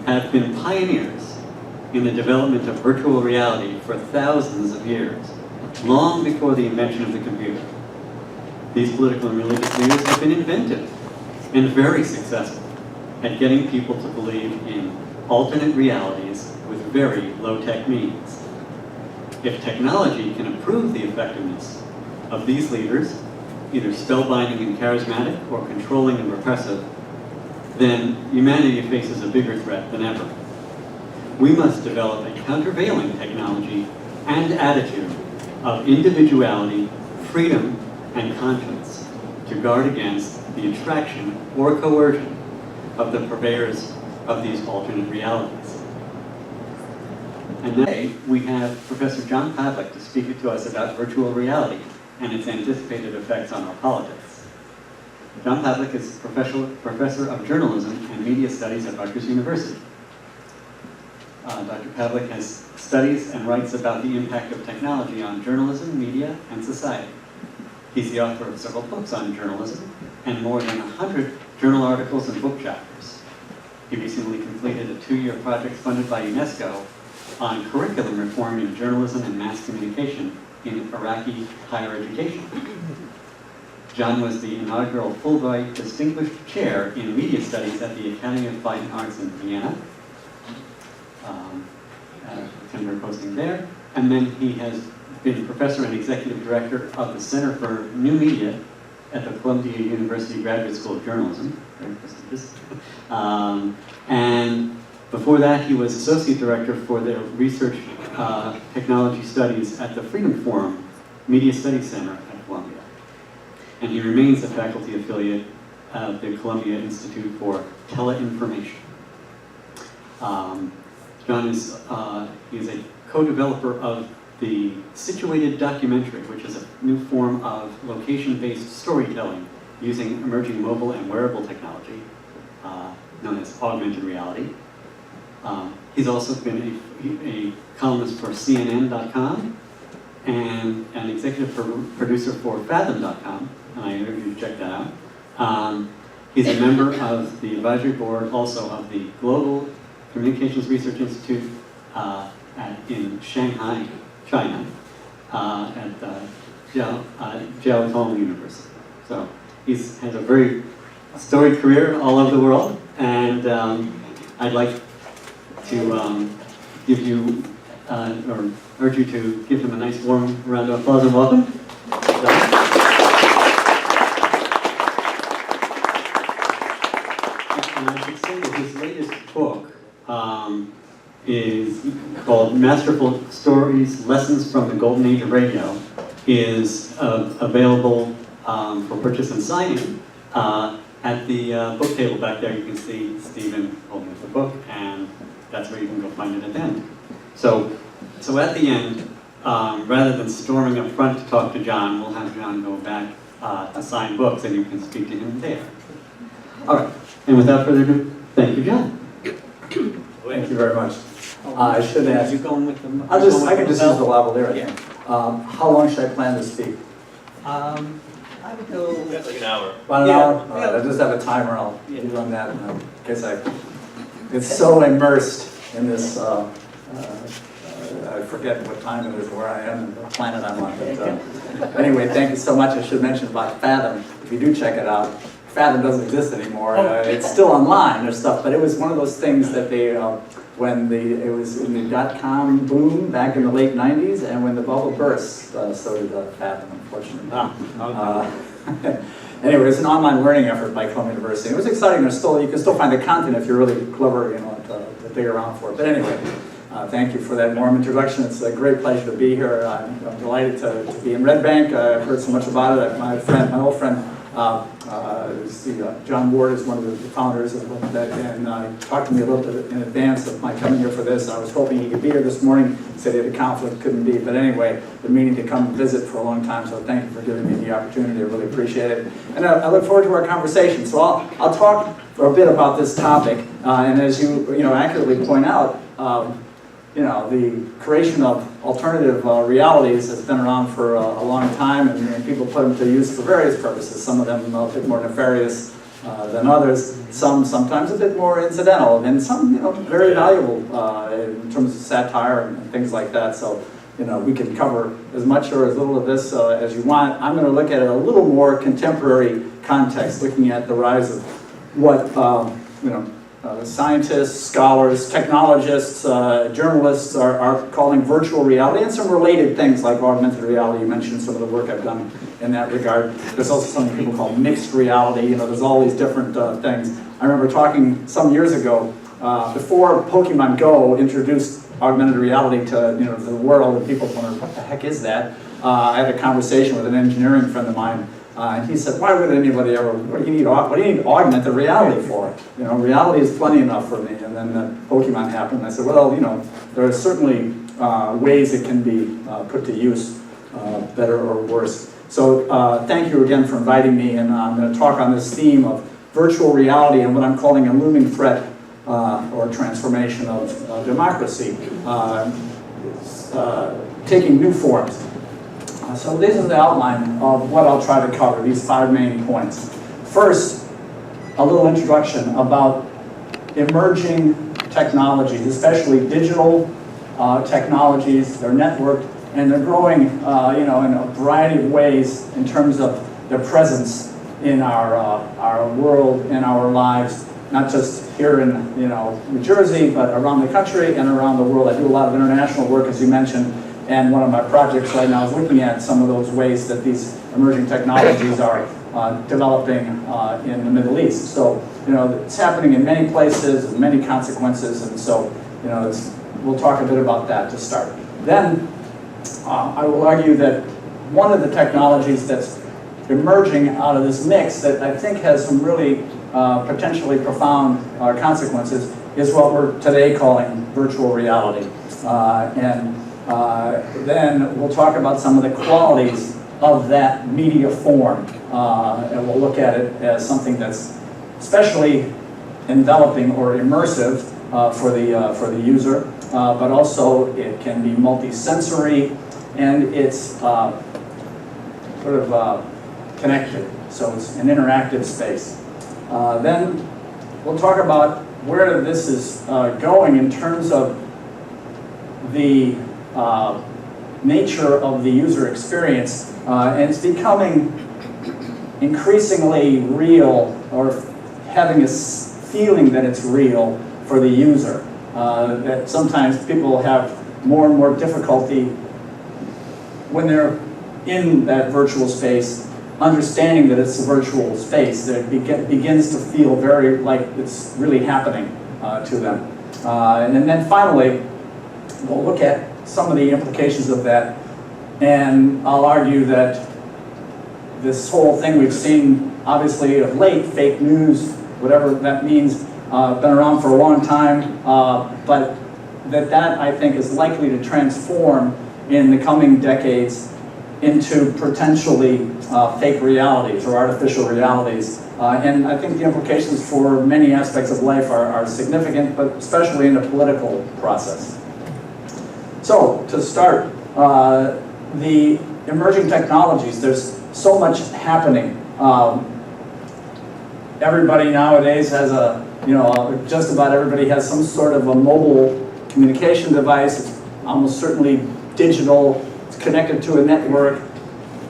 have been pioneers in the development of virtual reality for thousands of years, long before the invention of the computer. These political and religious leaders have been inventive and very successful at getting people to believe in alternate realities with very low-tech means. If technology can improve the effectiveness of these leaders, either spellbinding and charismatic or controlling and repressive, then humanity faces a bigger threat than ever. We must develop a countervailing technology and attitude of individuality, freedom, and conscience to guard against the attraction or coercion of the purveyors of these alternate realities. And today we have Professor John Pavlik to speak to us about virtual reality and its anticipated effects on our politics. John Pavlik is Professor of Journalism and Media Studies at Rutgers University. Dr. Pavlik has studies and writes about the impact of technology on journalism, media, and society. He's the author of several books on journalism and more than 100 journal articles and book chapters. He recently completed a 2-year project funded by UNESCO on curriculum reform in journalism and mass communication in Iraqi higher education. John was the inaugural Fulbright Distinguished Chair in Media Studies at the Academy of Fine Arts in Vienna. Temporary posting there. And then he has been Professor and Executive Director of the Center for New Media at the Columbia University Graduate School of Journalism. Very prestigious. And before that, he was Associate Director for the Research Technology Studies at the Freedom Forum Media Studies Center at Columbia. And he remains a faculty affiliate of the Columbia Institute for Teleinformation. John is he's a co-developer of the Situated documentary, which is a new form of location-based storytelling using emerging mobile and wearable technology, known as augmented reality. He's also been a columnist for CNN.com and an executive producer for Fathom.com, and I urge you to check that out. He's a member of the advisory board also of the Global Communications Research Institute in Shanghai, China, at Jiao Tong University. So he's had a very storied career all over the world, and I'd like to give you, or urge you to give him a nice warm round of applause and welcome. And I should say that his latest book is called Masterful Stories, Lessons from the Golden Age of Radio, is available for purchase and signing at the book table back there. You can see Stephen holding up the book, and that's where you can go find it at the end. So at the end, rather than storming up front to talk to John, we'll have John go back to sign books, and you can speak to him there. All right, and without further ado, thank you, John. Thank you very much. I should ask. You going with them? I can just use the lavalier. Yeah. How long should I plan to speak? I would go. That's like an hour. About an Yeah. hour? All right, I just have a timer. I'll be on that. And I guess I get so immersed in this. I forget what time it is, where I am, and the planet I'm on. But anyway, thank you so much. I should mention about Fathom. If you do check it out, Fathom doesn't exist anymore. It's still online or stuff, but it was one of those things that they, when it was in the dot-com boom back in the late 90s, and when the bubble burst, so did Fathom, unfortunately. Anyway, it's an online learning effort by Columbia University. It was exciting. You can still find the content if you're really clever, to dig around for it. But anyway, thank you for that warm introduction. It's a great pleasure to be here. I'm delighted to be in Red Bank. I've heard so much about it. My old friend, John Ward is one of the founders of that, and talked to me a little bit in advance of my coming here for this. I was hoping he could be here this morning. He said he had a conflict, couldn't be. But anyway, been meaning to come visit for a long time, so thank you for giving me the opportunity. I really appreciate it. And I look forward to our conversation. So I'll talk for a bit about this topic. And as you accurately point out, the creation of alternative realities has been around for a long time, and people put them to use for various purposes. Some of them a bit more nefarious than others. Some sometimes a bit more incidental, and some very valuable in terms of satire and things like that. So we can cover as much or as little of this as you want. I'm going to look at it a little more contemporary context, looking at the rise of what scientists, scholars, technologists, journalists are calling virtual reality, and some related things like augmented reality. You mentioned some of the work I've done in that regard. There's also something people call mixed reality. There's all these different things. I remember talking some years ago, before Pokemon Go introduced augmented reality to the world, and people wondered, what the heck is that? I had a conversation with an engineering friend of mine, and he said, why would anybody ever, what do you need augmented reality for? Reality is plenty enough for me. And then Pokemon happened, and I said, well, there are certainly ways it can be put to use, better or worse. So thank you again for inviting me, and I'm going to talk on this theme of virtual reality and what I'm calling a looming threat or transformation of democracy, taking new forms. So this is the outline of what I'll try to cover, these 5 main points. First, a little introduction about emerging technologies, especially digital technologies. They're networked, and they're growing in a variety of ways in terms of their presence in our world, in our lives, not just here in New Jersey, but around the country and around the world. I do a lot of international work, as you mentioned, and one of my projects right now is looking at some of those ways that these emerging technologies are developing in the Middle East. So it's happening in many places and many consequences, and so we'll talk a bit about that to start. Then I will argue that one of the technologies that's emerging out of this mix that I think has some really potentially profound consequences is what we're today calling virtual reality. Then we'll talk about some of the qualities of that media form, and we'll look at it as something that's especially enveloping or immersive for the user, but also it can be multi-sensory, and it's connected, so it's an interactive space. Then we'll talk about where this is going in terms of the nature of the user experience, and it's becoming increasingly real, or having a feeling that it's real for the user. That sometimes people have more and more difficulty when they're in that virtual space, understanding that it's a virtual space, that it begins to feel very like it's really happening to them. And then finally, we'll look at some of the implications of that, and I'll argue that this whole thing we've seen, obviously of late, fake news, whatever that means, been around for a long time, but that I think is likely to transform in the coming decades into potentially fake realities or artificial realities. And I think the implications for many aspects of life are significant, but especially in the political process. So, to start, the emerging technologies, there's so much happening. Everybody nowadays has just about everybody has some sort of a mobile communication device. It's almost certainly digital. It's connected to a network.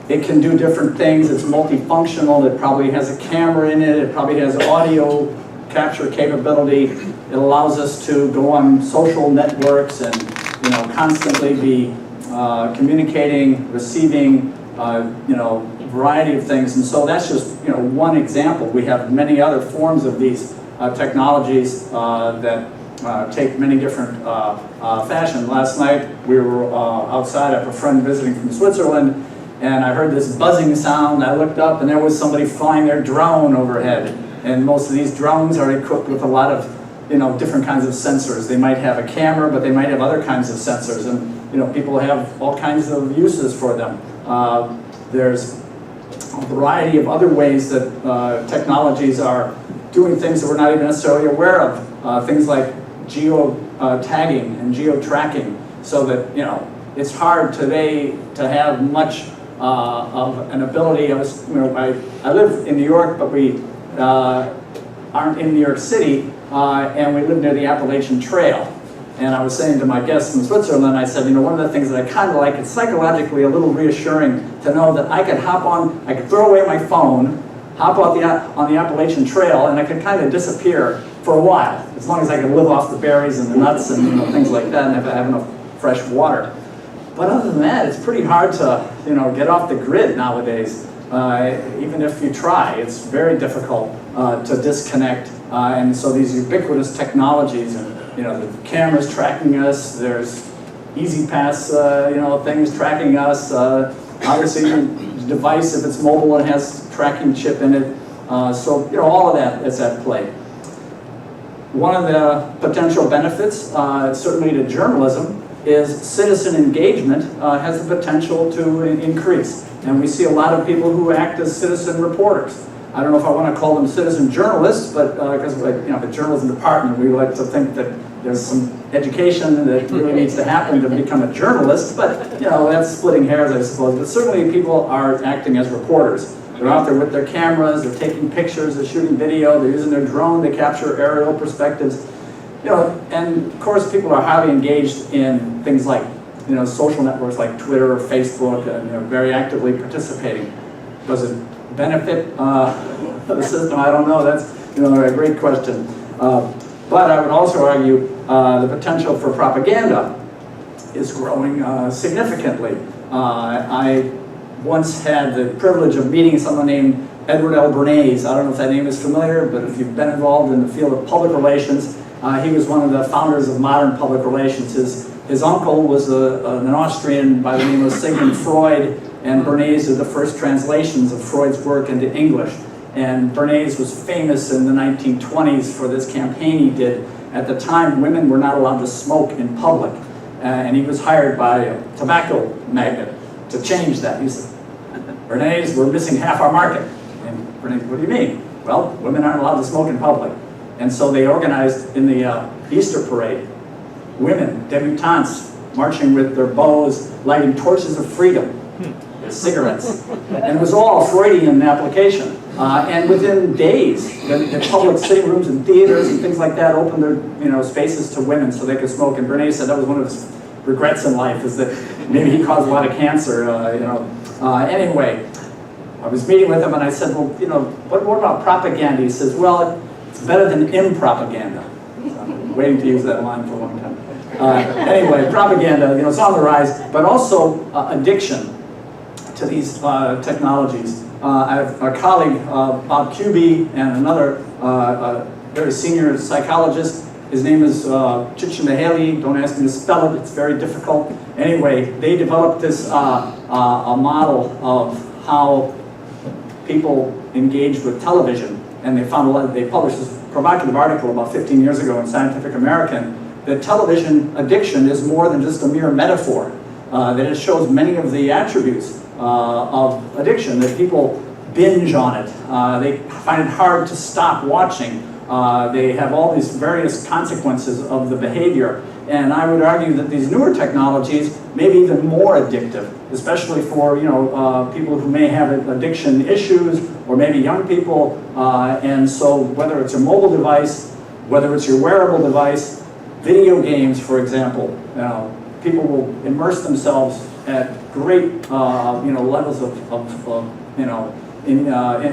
It can do different things. It's multifunctional. It probably has a camera in it. It probably has audio capture capability. It allows us to go on social networks and constantly be communicating, receiving, variety of things. And so that's just one example. We have many other forms of these technologies that take many different fashion. Last night we were outside. I have a friend visiting from Switzerland, and I heard this buzzing sound. I looked up, and there was somebody flying their drone overhead. And most of these drones are equipped with a lot of different kinds of sensors. They might have a camera, but they might have other kinds of sensors, and people have all kinds of uses for them. There's a variety of other ways that technologies are doing things that we're not even necessarily aware of. Things like geo-tagging and geo-tracking, so that it's hard today to have much of an ability. I live in New York, but we aren't in New York City, and we live near the Appalachian Trail. And I was saying to my guests in Switzerland, I said, you know, one of the things that I kind of like, it's psychologically a little reassuring to know that I could hop on, I could throw away my phone, hop on the Appalachian Trail, and I could kind of disappear for a while, as long as I could live off the berries and the nuts and, you know, things like that, and if I have enough fresh water. But other than that, it's pretty hard to, you know, get off the grid nowadays. Even if you try, it's very difficult to disconnect. And so these ubiquitous technologies, and you know, the cameras tracking us, there's easy pass, you know, things tracking us. Obviously, the device, if it's mobile, it has tracking chip in it. So you know, all of that is at play. One of the potential benefits, certainly to journalism, is citizen engagement has the potential to increase. And we see a lot of people who act as citizen reporters. I don't know if I want to call them citizen journalists, but because you know, the journalism department, we like to think that there's some education that really needs to happen to become a journalist, but you know, that's splitting hairs, I suppose. But certainly people are acting as reporters. They're out there with their cameras, they're taking pictures, they're shooting video, they're using their drone to capture aerial perspectives. You know, and of course people are highly engaged in things like, you know, social networks like Twitter or Facebook, and you know, very actively participating. Does it benefit the system? I don't know. That's, you know, a great question. But I would also argue the potential for propaganda is growing significantly. I once had the privilege of meeting someone named Edward L. Bernays. I don't know if that name is familiar, but if you've been involved in the field of public relations, he was one of the founders of modern public relations. His uncle was an Austrian by the name of Sigmund Freud, and Bernays did the first translations of Freud's work into English. And Bernays was famous in the 1920s for this campaign he did. At the time, women were not allowed to smoke in public, and he was hired by a tobacco magnate to change that. He said, Bernays, we're missing half our market. And Bernays, what do you mean? Well, women aren't allowed to smoke in public. And so they organized in the Easter parade, women, debutantes, marching with their bows, lighting torches of freedom, cigarettes. And it was all Freudian application. And within days, the public sitting rooms and theaters and things like that opened their, you know, spaces to women so they could smoke. And Bernays said that was one of his regrets in life, is that maybe he caused a lot of cancer, you know. Anyway, I was meeting with him and I said, well, you know, what about propaganda? He says, well, it's better than impropaganda. So I'm waiting to use that line for a long time. Anyway, propaganda, you know, it's on the rise, but also addiction to these technologies. I have a colleague, Bob Kuby, and another very senior psychologist. His name is Csikszentmihalyi. Don't ask me to spell it, it's very difficult. Anyway, they developed this a model of how people engage with television, and they found a lot. They published this provocative article about 15 years ago in Scientific American that television addiction is more than just a mere metaphor. That it shows many of the attributes of addiction, that people binge on it. They find it hard to stop watching. They have all these various consequences of the behavior. And I would argue that these newer technologies may be even more addictive, especially for, you know, people who may have addiction issues, or maybe young people. And so whether it's a mobile device, whether it's your wearable device, video games, for example, people will immerse themselves at great, you know, levels of you know, in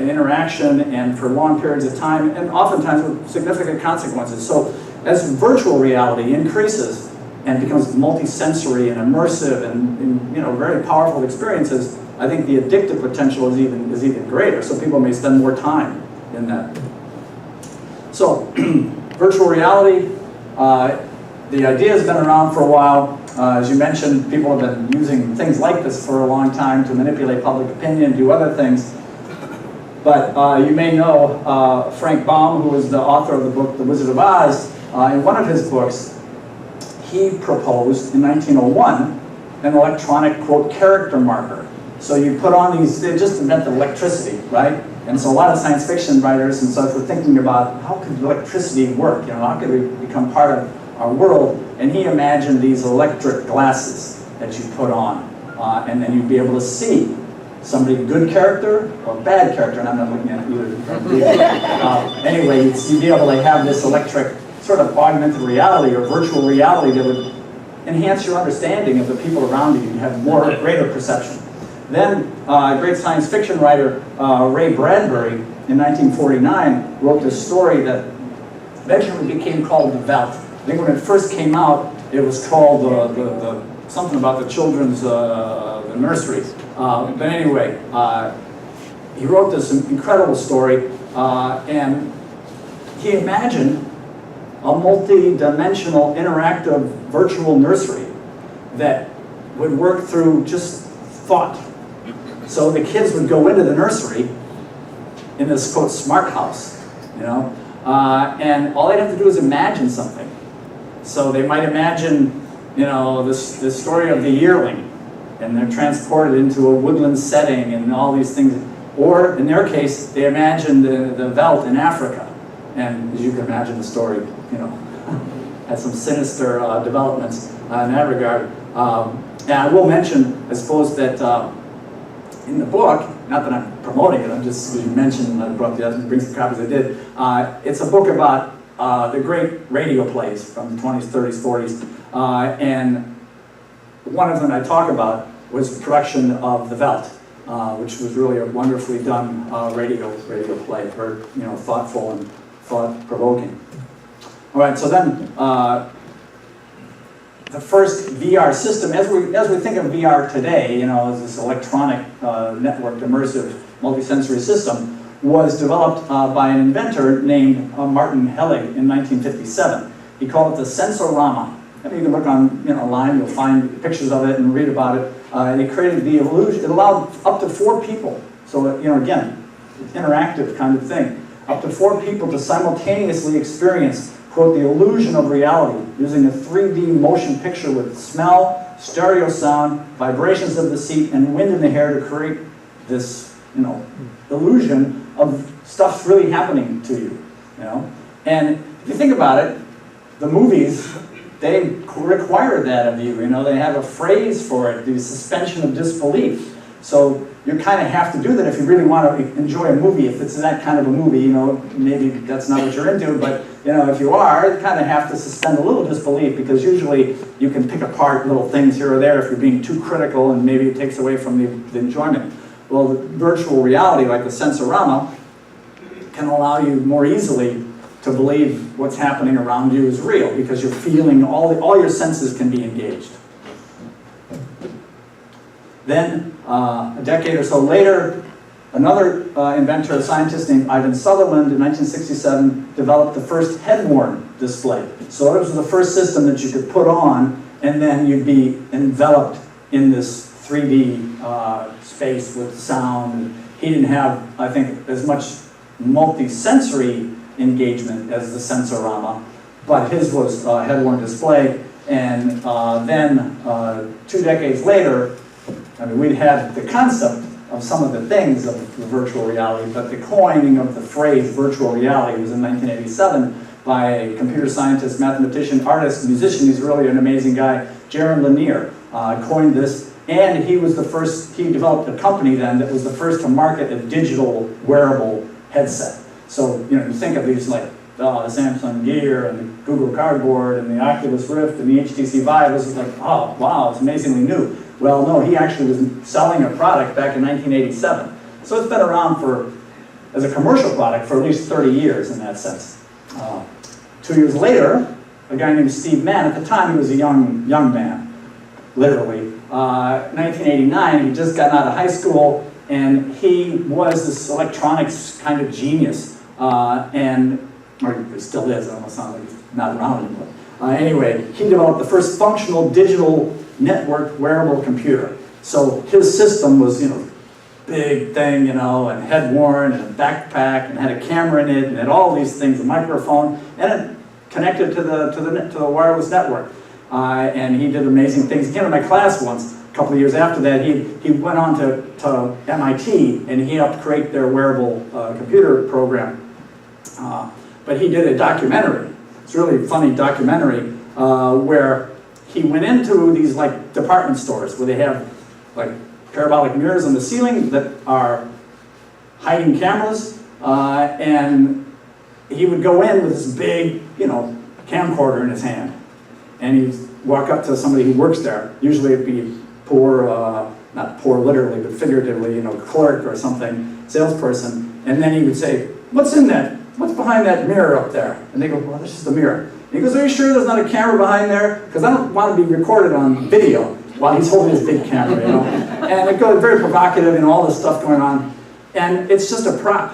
interaction and for long periods of time, and oftentimes with significant consequences. So as virtual reality increases and becomes multi-sensory and immersive and you know, very powerful experiences, I think the addictive potential is even greater. So people may spend more time in that. So virtual reality, the idea has been around for a while. As you mentioned, people have been using things like this for a long time to manipulate public opinion, do other things. But you may know Frank Baum, who is the author of the book The Wizard of Oz. In one of his books, he proposed in 1901 an electronic, quote, character marker. So you put on these, they just invented electricity, right? And so a lot of science fiction writers and such were thinking about how could electricity work? You know, how could it become part of our world? And he imagined these electric glasses that you put on, and then you'd be able to see somebody good character or bad character, and I'm not looking at either. Anyway, you'd be able to have this electric sort of augmented reality or virtual reality that would enhance your understanding of the people around you. You have greater perception. Then a great science fiction writer, Ray Bradbury, in 1949, wrote this story that eventually became called The Veldt. I think when it first came out, it was called something about the children's the nursery. But anyway, he wrote this incredible story, and he imagined a multi-dimensional interactive virtual nursery that would work through just thought. So the kids would go into the nursery in this, quote, smart house, and all they'd have to do is imagine something. So they might imagine, this story of the yearling, and they're transported into a woodland setting and all these things. Or in their case, they imagine the veldt in Africa. And as you can imagine, the story, had some sinister developments in that regard. And I will mention, I suppose, that in the book, not that I'm promoting it, I'm just, as you mentioned, I brought bring some copies I did. It's a book about the great radio plays from the 20s, 30s, 40s. And one of them I talk about was the production of The Veldt, which was really a wonderfully done radio play, very thoughtful and thought-provoking. All right, so then the first VR system, as we think of VR today, as this electronic networked immersive multisensory system, was developed by an inventor named Martin Helig in 1957. He called it the Sensorama. I mean, you can look online, you'll find pictures of it and read about it. And he created the illusion. It allowed up to 4 people. So, again, interactive kind of thing. Up to 4 people to simultaneously experience, quote, the illusion of reality using a 3D motion picture with smell, stereo sound, vibrations of the seat, and wind in the hair to create this, illusion of stuff's really happening to you, And if you think about it, the movies, they require that of you, they have a phrase for it, the suspension of disbelief. So you kind of have to do that if you really want to enjoy a movie. If it's that kind of a movie, maybe that's not what you're into, but if you are, you kind of have to suspend a little disbelief, because usually you can pick apart little things here or there if you're being too critical, and maybe it takes away from the enjoyment. Well, the virtual reality, like the Sensorama, can allow you more easily to believe what's happening around you is real, because you're feeling, all your senses can be engaged. Then, a decade or so later, another inventor, a scientist named Ivan Sutherland, in 1967, developed the first head-worn display. So it was the first system that you could put on, and then you'd be enveloped in this 3D space with sound. He didn't have, I think, as much multi-sensory engagement as the Sensorama, but his was head-worn display. And then 2 decades later, we'd had the concept of some of the things of the virtual reality, but the coining of the phrase virtual reality was in 1987 by a computer scientist, mathematician, artist, musician. He's really an amazing guy, Jaron Lanier, coined this, and he was the first, he developed a company then that was the first to market a digital wearable headset. So, you think of these like the Samsung Gear and the Google Cardboard and the Oculus Rift and the HTC Vive. This is like, oh, wow, it's amazingly new. Well, no, he actually was selling a product back in 1987. So it's been around as a commercial product for at least 30 years in that sense. 2 years later, a guy named Steve Mann, at the time he was a young man, literally. 1989, he just gotten out of high school, and he was this electronics kind of genius. Or he still is, I almost sound like he's not around anymore. Anyway, he developed the first functional digital networked wearable computer. So his system was, big thing, and head-worn, and a backpack, and had a camera in it, and had all these things, a microphone, and it connected to the wireless network. And he did amazing things. He came to my class once. A couple of years after that, he went on to MIT, and he helped create their wearable computer program. But he did a documentary. It's a really funny documentary where he went into these like department stores where they have like parabolic mirrors on the ceiling that are hiding cameras, and he would go in with this big, camcorder in his hand, and he'd walk up to somebody who works there. Usually it'd be poor, not poor literally, but figuratively, clerk or something, salesperson, and then he would say, "What's in that? What's behind that mirror up there?" And they go, "Well, this is the mirror." And he goes, "Are you sure there's not a camera behind there? Because I don't want to be recorded on video while he's holding his big camera, And it goes very provocative and all this stuff going on. And it's just a prop.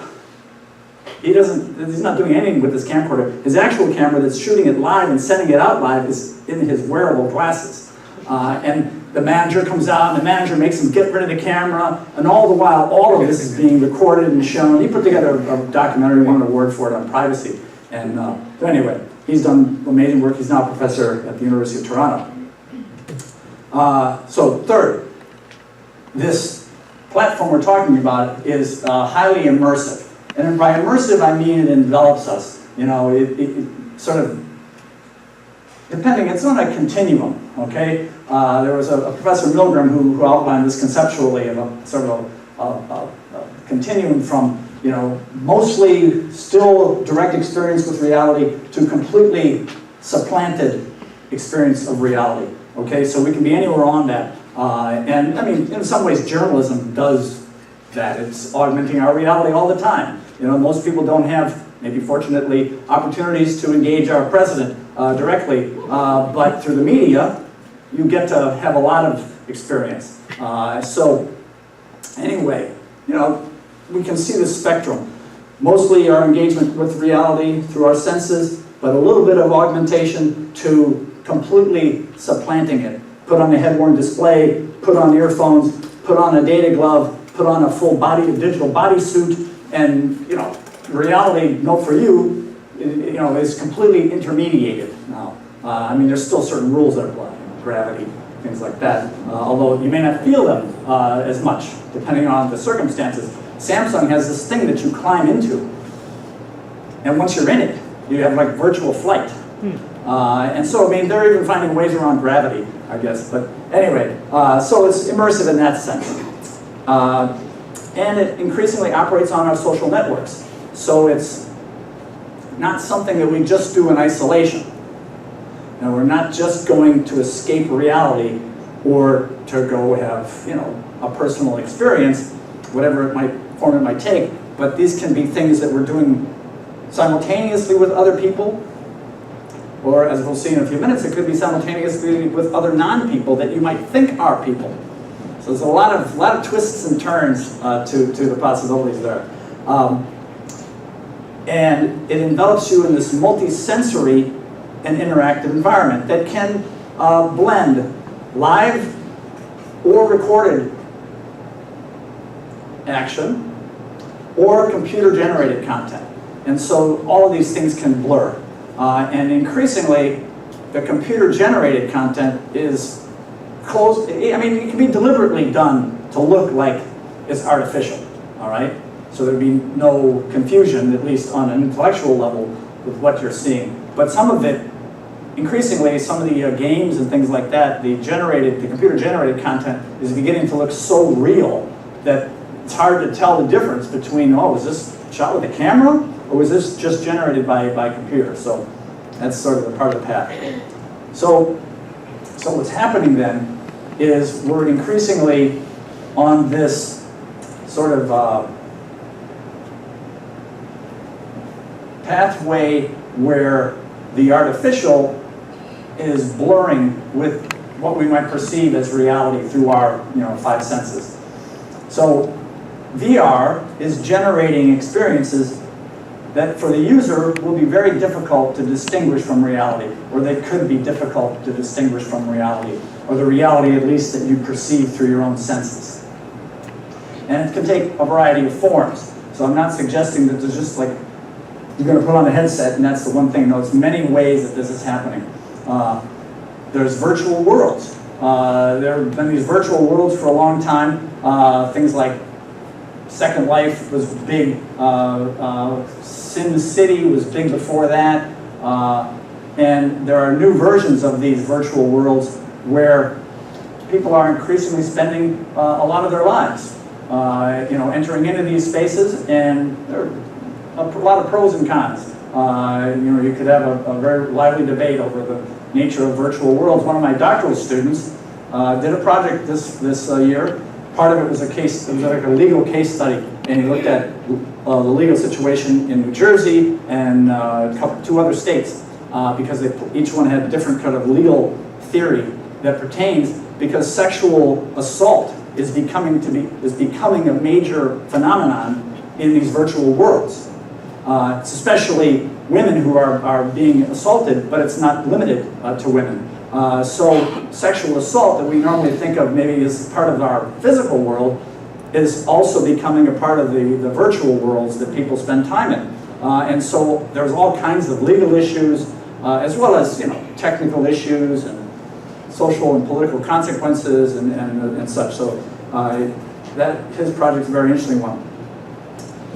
He's not doing anything with this camcorder. His actual camera that's shooting it live and sending it out live is in his wearable glasses. And the manager comes out, and the manager makes him get rid of the camera, and all the while, all of this is being recorded and shown. He put together a documentary, won an award for it on privacy. And so anyway, he's done amazing work. He's now a professor at the University of Toronto. So third, this platform we're talking about is highly immersive. And by immersive, I mean it envelops us. It sort of, depending, it's on a continuum, okay? There was a Professor Milgram who outlined this conceptually of a sort of a continuum from, mostly still direct experience with reality to completely supplanted experience of reality, okay? So we can be anywhere on that. And I mean, in some ways, journalism does that. It's augmenting our reality all the time. Most people don't have, maybe fortunately, opportunities to engage our president directly, but through the media, you get to have a lot of experience. So anyway, we can see this spectrum. Mostly our engagement with reality through our senses, but a little bit of augmentation to completely supplanting it. Put on a head-worn display, put on earphones, put on a data glove, put on a full digital bodysuit, and reality, note for you, is completely intermediated now. I mean, there's still certain rules that apply, gravity, things like that. Although you may not feel them as much, depending on the circumstances. Samsung has this thing that you climb into, and once you're in it, you have like virtual flight. And so, I mean, they're even finding ways around gravity, I guess. But anyway, so it's immersive in that sense. And it increasingly operates on our social networks. So it's not something that we just do in isolation. We're not just going to escape reality or to go have, a personal experience, whatever form it might take, but these can be things that we're doing simultaneously with other people, or as we'll see in a few minutes, it could be simultaneously with other non-people that you might think are people. So there's a lot of twists and turns to the possibilities there. And it envelops you in this multi-sensory and interactive environment that can blend live or recorded action or computer-generated content. And so all of these things can blur. And increasingly, the computer-generated content is close. I mean, it can be deliberately done to look like it's artificial, all right? So there'd be no confusion, at least on an intellectual level, with what you're seeing. But some of it, increasingly, some of the games and things like that, the computer-generated content is beginning to look so real that it's hard to tell the difference between, was this shot with a camera, or was this just generated by computer? So that's sort of a part of the path. So what's happening then is we're increasingly on this sort of pathway where the artificial is blurring with what we might perceive as reality through our five senses. So VR is generating experiences that for the user will be very difficult to distinguish from reality, or they could be difficult to distinguish from reality, or the reality at least that you perceive through your own senses. And it can take a variety of forms. So I'm not suggesting that there's just like, you're going to put on a headset and that's the one thing. No, it's many ways that this is happening. There's virtual worlds. There have been these virtual worlds for a long time. Things like Second Life was big. Sim City was big before that. And there are new versions of these virtual worlds where people are increasingly spending a lot of their lives, entering into these spaces, and there are a lot of pros and cons. You could have a very lively debate over the nature of virtual worlds. One of my doctoral students did a project this year. Part of it was it was like a legal case study, and he looked at the legal situation in New Jersey and two other states, because each one had different kind of legal theory that pertains, because sexual assault is becoming a major phenomenon in these virtual worlds. It's especially women who are being assaulted, but it's not limited to women. So sexual assault that we normally think of maybe as part of our physical world is also becoming a part of the virtual worlds that people spend time in. And so there's all kinds of legal issues, as well as technical issues and social and political consequences and such. So his project's a very interesting one.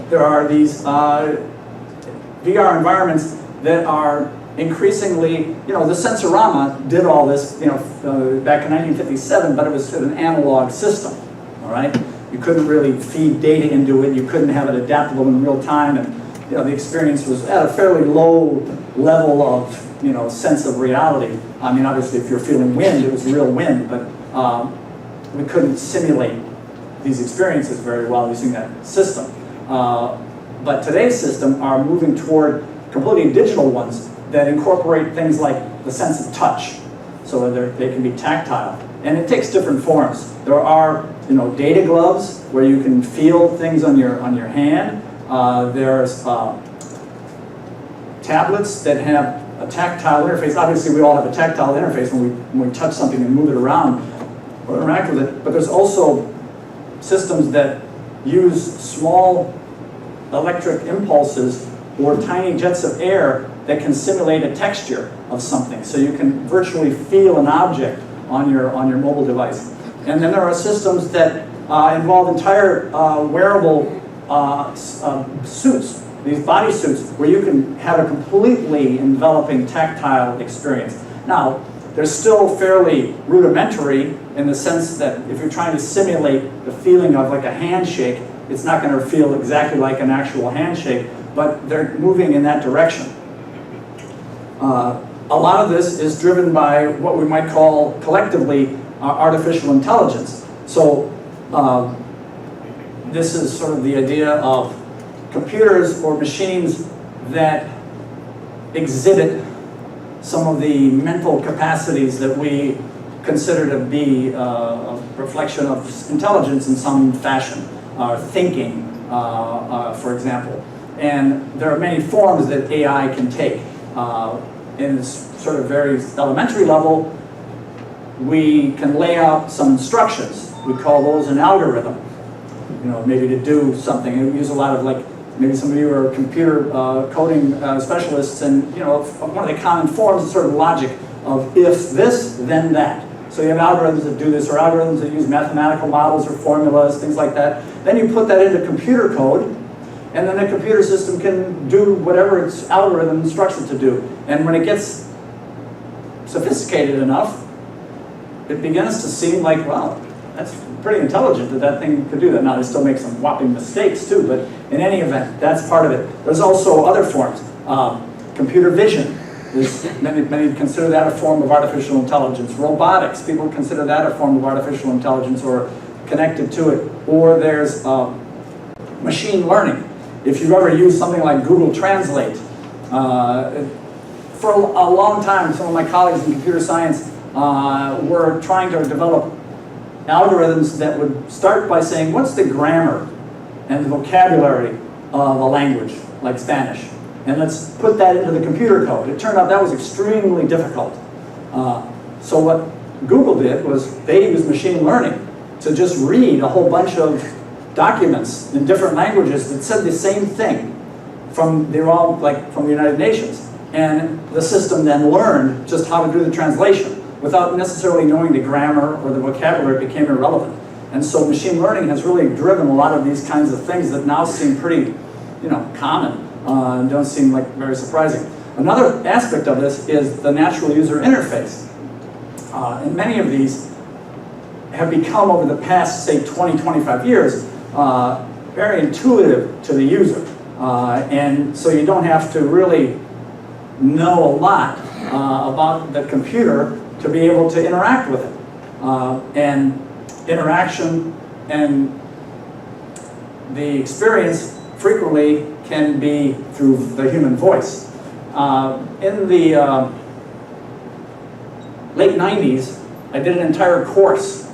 There are these VR environments that are increasingly, the Sensorama did all this, back in 1957, but it was an analog system, all right? You couldn't really feed data into it, you couldn't have it adaptable in real time, and the experience was at a fairly low level of, sense of reality. I mean, obviously if you're feeling wind, it was real wind, but we couldn't simulate these experiences very well using that system. But today's system are moving toward completely digital ones that incorporate things like the sense of touch, so that they can be tactile. And it takes different forms. There are, data gloves where you can feel things on your hand. There's tablets that have a tactile interface. Obviously, we all have a tactile interface when we touch something and move it around or interact with it. But there's also systems that use small electric impulses or tiny jets of air that can simulate a texture of something. So you can virtually feel an object on your mobile device. And then there are systems that involve entire wearable suits, these body suits, where you can have a completely enveloping tactile experience. Now, they're still fairly rudimentary in the sense that if you're trying to simulate the feeling of like a handshake, it's not going to feel exactly like an actual handshake, but they're moving in that direction. A lot of this is driven by what we might call collectively artificial intelligence. So this is sort of the idea of computers or machines that exhibit some of the mental capacities that we consider to be a reflection of intelligence in some fashion, thinking, for example. And there are many forms that AI can take. In this sort of very elementary level, we can lay out some instructions. We call those an algorithm. Maybe to do something. And we use a lot of maybe some of you are computer coding specialists, and one of the common forms is sort of logic of if this, then that. So you have algorithms that do this, or algorithms that use mathematical models or formulas, things like that. Then you put that into computer code, and then the computer system can do whatever its algorithm instructs it to do. And when it gets sophisticated enough, it begins to seem like, wow, that's pretty intelligent that thing could do that. Now, they still make some whopping mistakes too, but in any event, that's part of it. There's also other forms. Computer vision. Many consider that a form of artificial intelligence. Robotics, people consider that a form of artificial intelligence or connected to it. Or there's machine learning. If you've ever used something like Google Translate, for a long time, some of my colleagues in computer science were trying to develop algorithms that would start by saying, what's the grammar and the vocabulary of a language, like Spanish? And let's put that into the computer code. It turned out that was extremely difficult. So what Google did was they used machine learning to just read a whole bunch of documents in different languages that said the same thing. They're all from the United Nations. And the system then learned just how to do the translation. Without necessarily knowing the grammar or the vocabulary, it became irrelevant. And so machine learning has really driven a lot of these kinds of things that now seem pretty, common and don't seem like very surprising. Another aspect of this is the natural user interface. In many of these, have become over the past, say, 20, 25 years, very intuitive to the user. And so you don't have to really know a lot about the computer to be able to interact with it. And interaction and the experience frequently can be through the human voice. In the late 90s, I did an entire course.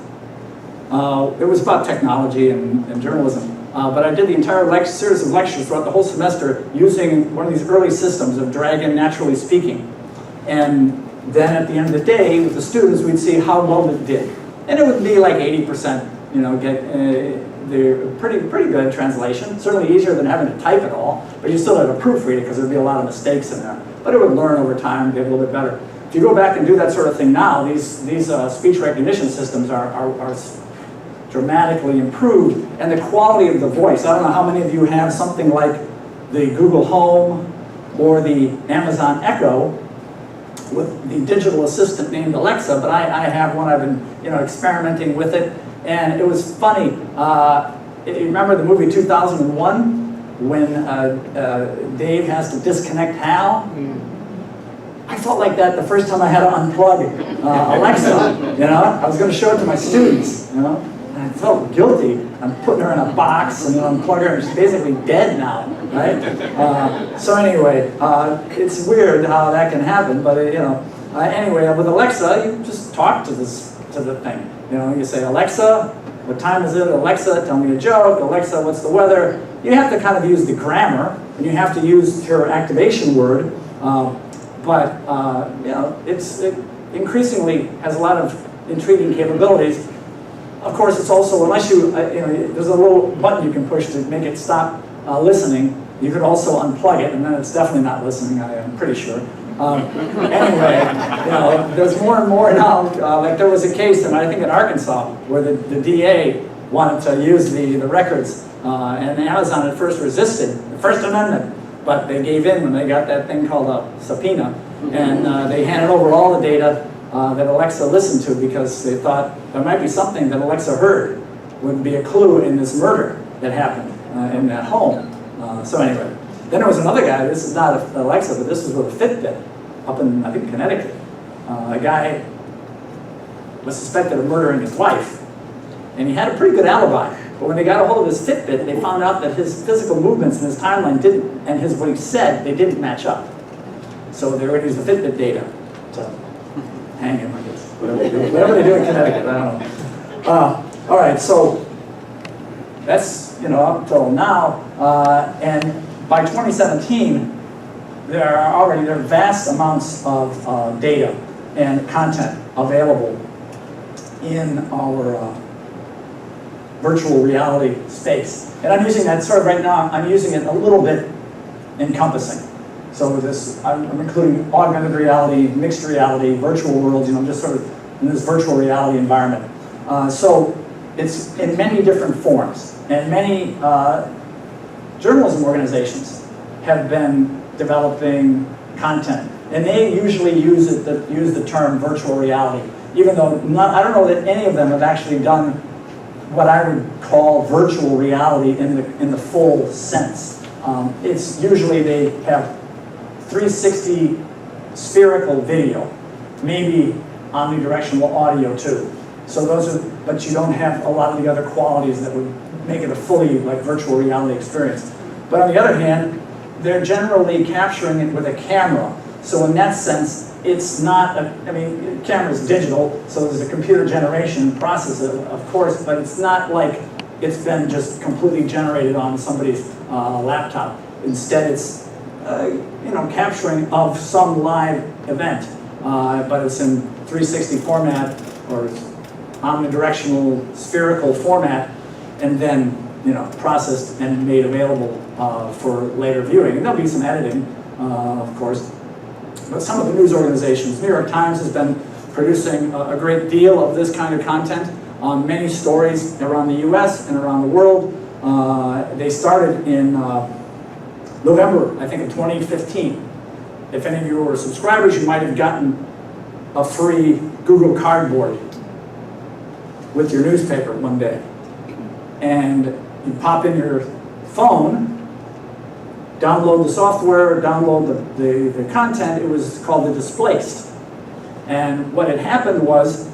It was about technology and journalism. But I did the entire series of lectures throughout the whole semester using one of these early systems of Dragon Naturally Speaking. And then at the end of the day, with the students, we'd see how well it did. And it would be like 80%, get the pretty good translation. Certainly easier than having to type it all, but you still had to proofread it because there'd be a lot of mistakes in there. But it would learn over time, get a little bit better. If you go back and do that sort of thing now, these speech recognition systems are dramatically improved, and the quality of the voice. I don't know how many of you have something like the Google Home or the Amazon Echo with the digital assistant named Alexa, but I have one. I've been experimenting with it, and it was funny. You remember the movie 2001 when Dave has to disconnect Hal? I felt like that the first time I had to unplug Alexa. I was going to show it to my students. And I felt guilty. I'm putting her in a box and unplugging her. She's basically dead now, right? So anyway, it's weird how that can happen. But anyway, with Alexa, you just talk to the thing. You say, Alexa, what time is it? Alexa, tell me a joke. Alexa, what's the weather? You have to kind of use the grammar, and you have to use your activation word. But it increasingly has a lot of intriguing capabilities. Of course, it's also, unless there's a little button you can push to make it stop listening. You could also unplug it, and then it's definitely not listening, I am pretty sure. Anyway, there's more and more now. Like there was a case, I think in Arkansas, where the DA wanted to use the records, and Amazon at first resisted the First Amendment, but they gave in when they got that thing called a subpoena, and they handed over all the data that Alexa listened to because they thought there might be something that Alexa heard would be a clue in this murder that happened in that home. So anyway, then there was another guy, this is not Alexa, but this was with a Fitbit up in, I think, Connecticut. A guy was suspected of murdering his wife, and he had a pretty good alibi. But when they got a hold of his Fitbit, they found out that his physical movements and his timeline didn't, and what he said, they didn't match up. So they were going to use the Fitbit data to hang him, I guess. Whatever they do in Connecticut, I don't know. All right, so that's up until now, and by 2017, there are vast amounts of data and content available in our virtual reality space. And I'm using that sort of right now, I'm using it a little bit encompassing. So I'm including augmented reality, mixed reality, virtual worlds, just sort of in this virtual reality environment. So it's in many different forms. And many journalism organizations have been developing content. And they usually use the term virtual reality, even though I don't know that any of them have actually done what I would call virtual reality in the full sense. It's usually they have 360 spherical video, maybe omnidirectional audio too. So but you don't have a lot of the other qualities that would make it a fully virtual reality experience. But on the other hand, they're generally capturing it with a camera. So in that sense, it's not, camera's digital, so there's a computer generation process, of course, but it's not like it's been just completely generated on somebody's laptop. Instead, it's, capturing of some live event, but it's in 360 format or omnidirectional spherical format, and then, processed and made available for later viewing. And there'll be some editing, of course. But some of the news organizations, New York Times has been producing a great deal of this kind of content on many stories around the US and around the world. They started in November, I think, of 2015. If any of you were subscribers, you might have gotten a free Google Cardboard. with your newspaper one day. And you pop in your phone, download the software, download the content. It was called the displaced. And what had happened was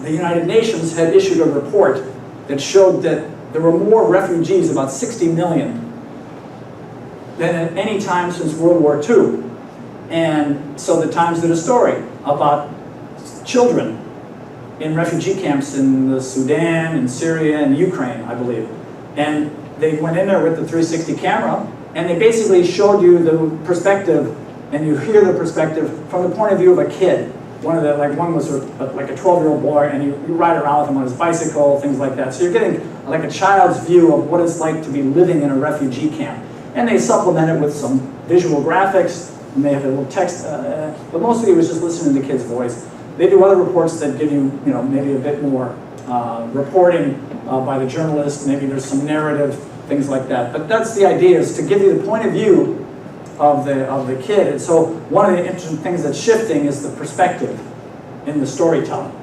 the United Nations had issued a report that showed that there were more refugees, about 60 million, than at any time since World War II. And so the Times did a story about children in refugee camps in the Sudan, and Syria, and Ukraine, I believe. And they went in there with the 360 camera, and they basically showed you the perspective, and you hear the perspective from the point of view of a kid. One was like a 12-year-old boy, and you ride around with him on his bicycle, things like that. So you're getting like a child's view of what it's like to be living in a refugee camp. And they supplement it with some visual graphics, and they have a little text, but mostly it was just listening to the kid's voice. They do other reports that give you, maybe a bit more reporting by the journalist. Maybe there's some narrative, things like that. But that's the idea, is to give you the point of view of the kid. And so one of the interesting things that's shifting is the perspective in the storytelling.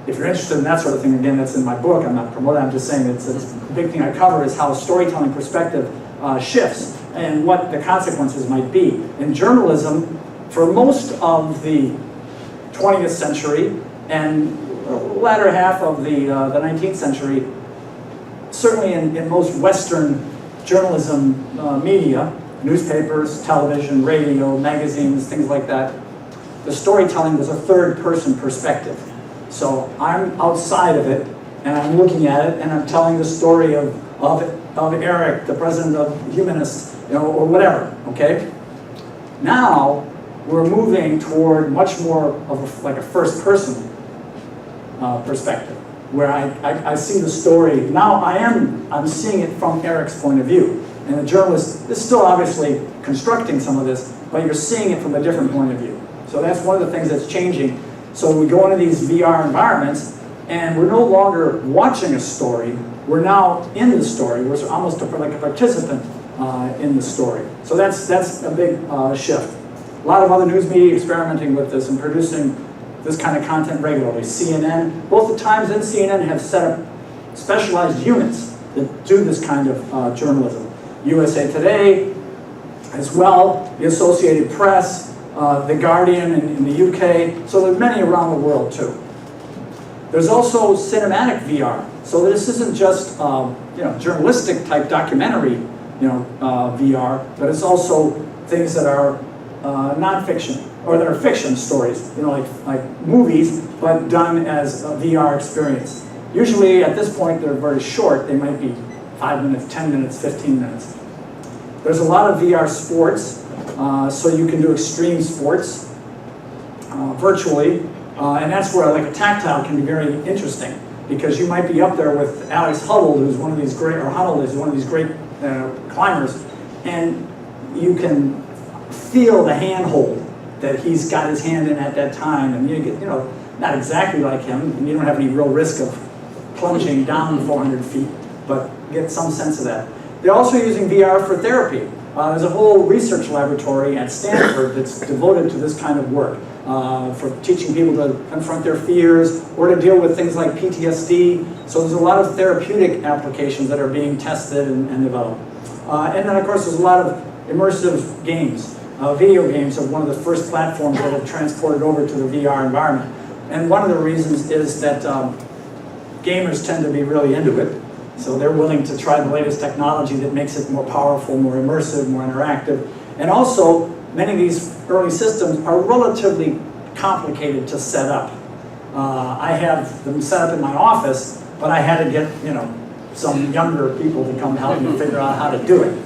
If you're interested in that sort of thing, again, that's in my book. I'm not promoting. I'm just saying it's a big thing I cover is how storytelling perspective shifts and what the consequences might be. In journalism, for most of the 20th century and the latter half of the 19th century, certainly in most Western journalism media, newspapers, television, radio, magazines, things like that, the storytelling was a third-person perspective. So I'm outside of it, and I'm looking at it, and I'm telling the story of Eric, the president of Humanists, or whatever, okay? Now, we're moving toward much more of like a first-person perspective, where I see the story. Now I'm seeing it from Eric's point of view. And the journalist is still obviously constructing some of this, but you're seeing it from a different point of view. So that's one of the things that's changing. So we go into these VR environments, and we're no longer watching a story. We're now in the story. We're almost like a participant in the story. So that's a big shift. A lot of other news media experimenting with this and producing this kind of content regularly. CNN, both the Times and CNN have set up specialized units that do this kind of journalism. USA Today, as well, the Associated Press, The Guardian in the UK, so there are many around the world too. There's also cinematic VR, so this isn't just journalistic type documentary VR, but it's also things that are nonfiction, or that are fiction stories, like movies, but done as a VR experience. Usually at this point they're very short, they might be 5 minutes, 10 minutes, 15 minutes. There's a lot of VR sports, so you can do extreme sports virtually, and that's where like a tactile can be very interesting, because you might be up there with Alex Huddle, who's one of these great, or Huddle is one of these great climbers, and you can feel the handhold that he's got his hand in at that time, and you get, not exactly like him, and you don't have any real risk of plunging down 400 feet, but get some sense of that. They're also using VR for therapy. There's a whole research laboratory at Stanford that's devoted to this kind of work, for teaching people to confront their fears or to deal with things like PTSD. So there's a lot of therapeutic applications that are being tested and developed. And then, of course, there's a lot of immersive games. Video games are one of the first platforms that have transported over to the VR environment. And one of the reasons is that gamers tend to be really into it. So they're willing to try the latest technology that makes it more powerful, more immersive, more interactive. And also, many of these early systems are relatively complicated to set up. I have them set up in my office, but I had to get, some younger people to come help me figure out how to do it,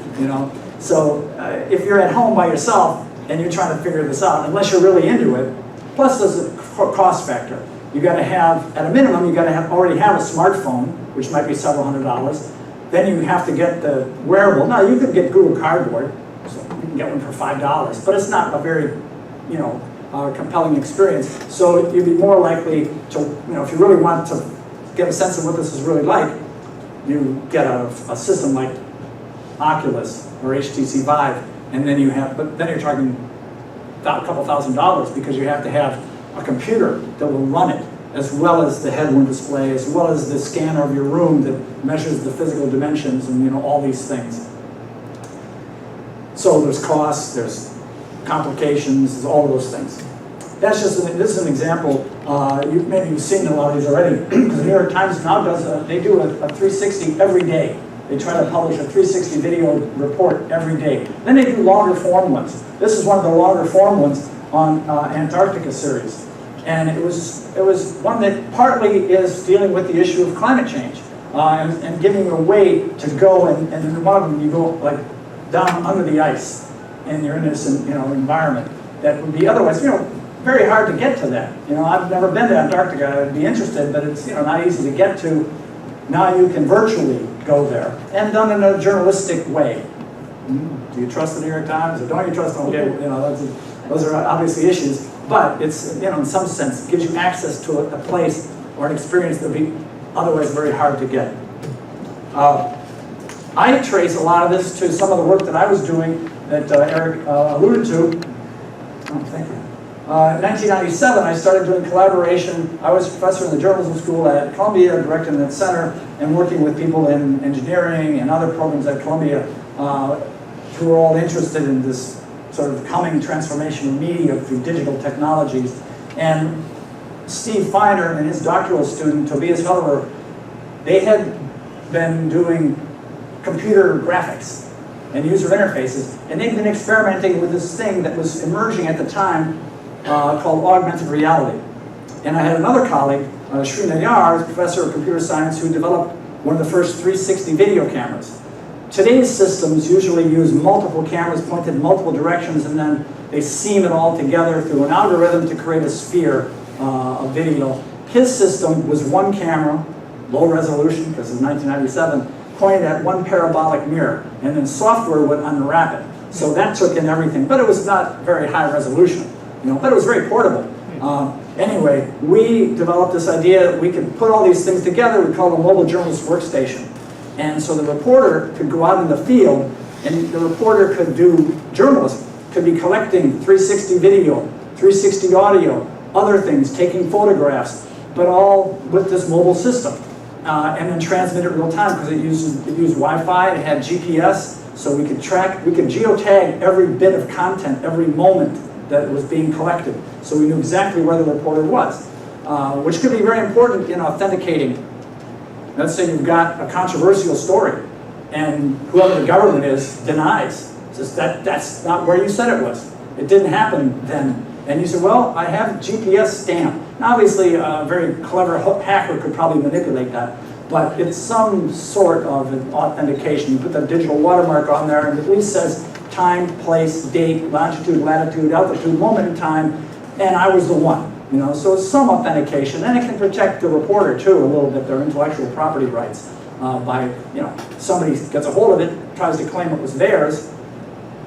So if you're at home by yourself and you're trying to figure this out, unless you're really into it, plus there's a cost factor. You got to have, at a minimum, you got to already have a smartphone, which might be several $100s. Then you have to get the wearable. Now you could get Google Cardboard, so you can get one for $5, but it's not a very, compelling experience. So you'd be more likely to, if you really want to get a sense of what this is really like, you get a system like Oculus or HTC Vive, and then but then you're talking a couple $1,000s, because you have to have a computer that will run it, as well as the head-wound display, as well as the scanner of your room that measures the physical dimensions and, you know, all these things. So there's costs, there's complications, there's all of those things. That's just this is an example. Maybe you've seen a lot of these already, because the New York Times now does they do a 360 every day. They try to publish a 360 video report every day. Then they do longer form ones. This is one of the longer form ones on Antarctica series. And it was one that partly is dealing with the issue of climate change and giving you a way to go, and in one of them you go like down under the ice and you're in this environment that would be otherwise very hard to get to that. I've never been to Antarctica. I'd be interested, but it's not easy to get to. Now you can virtually go there, and done in a journalistic way. Do you trust the New York Times, or don't you trust them? Okay, those are obviously issues, but it's in some sense it gives you access to a place or an experience that would be otherwise very hard to get. I trace a lot of this to some of the work that I was doing that Eric alluded to. Oh, thank you. In 1997, I started doing collaboration. I was a professor in the journalism school at Columbia, directing that center, and working with people in engineering and other programs at Columbia who were all interested in this sort of coming transformation of media through digital technologies. And Steve Feiner and his doctoral student, Tobias Hellerer, they had been doing computer graphics and user interfaces, and they'd been experimenting with this thing that was emerging at the time called augmented reality. And I had another colleague, Sri Nayyar, professor of computer science, who developed one of the first 360 video cameras. Today's systems usually use multiple cameras pointed in multiple directions, and then they seam it all together through an algorithm to create a sphere of video. His system was one camera, low resolution, because it's 1997, pointed at one parabolic mirror, and then software would unwrap it. So that took in everything, but it was not very high resolution. But it was very portable. Anyway, we developed this idea that we could put all these things together. We called it a mobile journalist workstation. And so the reporter could go out in the field, and the reporter could do journalism, could be collecting 360 video, 360 audio, other things, taking photographs, but all with this mobile system. And then transmit it real time, because it used Wi-Fi, it had GPS, so we could geotag every bit of content, every moment that was being collected, so we knew exactly where the reporter was, which could be very important in authenticating. Let's say you've got a controversial story, and whoever the government is denies, says that's not where you said it was. It didn't happen then. And you say, well, I have GPS stamp. Now, obviously, a very clever hacker could probably manipulate that, but it's some sort of an authentication. You put the digital watermark on there, and it at least says time, place, date, longitude, latitude, altitude, moment in time, and I was the one. So it's some authentication, and it can protect the reporter too a little bit, their intellectual property rights by somebody gets a hold of it, tries to claim it was theirs.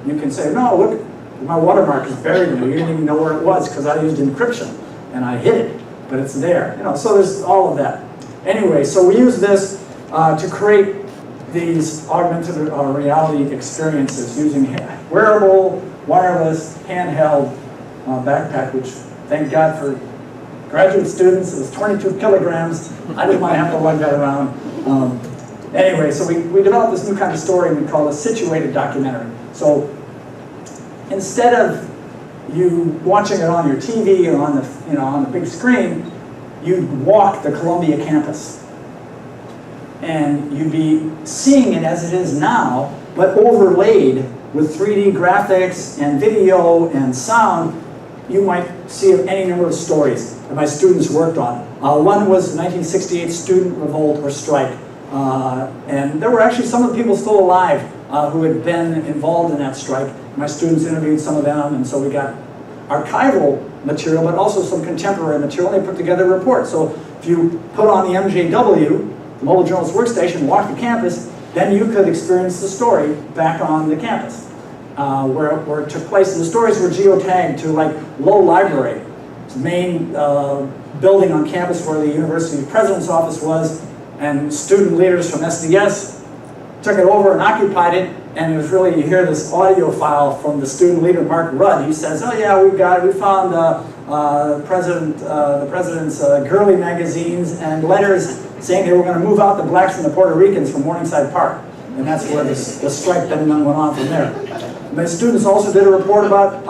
You can say, no, look, my watermark is buried in it. You didn't even know where it was because I used encryption and I hid it, but it's there. So there's all of that. Anyway, so we use this to create these augmented reality experiences using wearable, wireless, handheld backpack, which thank God for graduate students. It was 22 kilograms. I didn't want to have to lug that around. Anyway, so we developed this new kind of story we call a situated documentary. So instead of you watching it on your TV or on the big screen, you'd walk the Columbia campus. And you'd be seeing it as it is now, but overlaid with 3D graphics and video and sound. You might see any number of stories that my students worked on. One was 1968 student revolt or strike. And there were actually some of the people still alive who had been involved in that strike. My students interviewed some of them, and so we got archival material, but also some contemporary material, and they put together a report. So if you put on the MJW, the Mobile Journalist Workstation, walk the campus, then you could experience the story back on the campus, where it took place. And the stories were geotagged to like Low Library, the main building on campus where the university president's office was, and student leaders from SDS took it over and occupied it. And it was really, you hear this audio file from the student leader, Mark Rudd. He says, oh yeah, we found the president's girly magazines and letters saying they were going to move out the blacks and the Puerto Ricans from Morningside Park. And that's where the strike then went on from there. My students also did a report about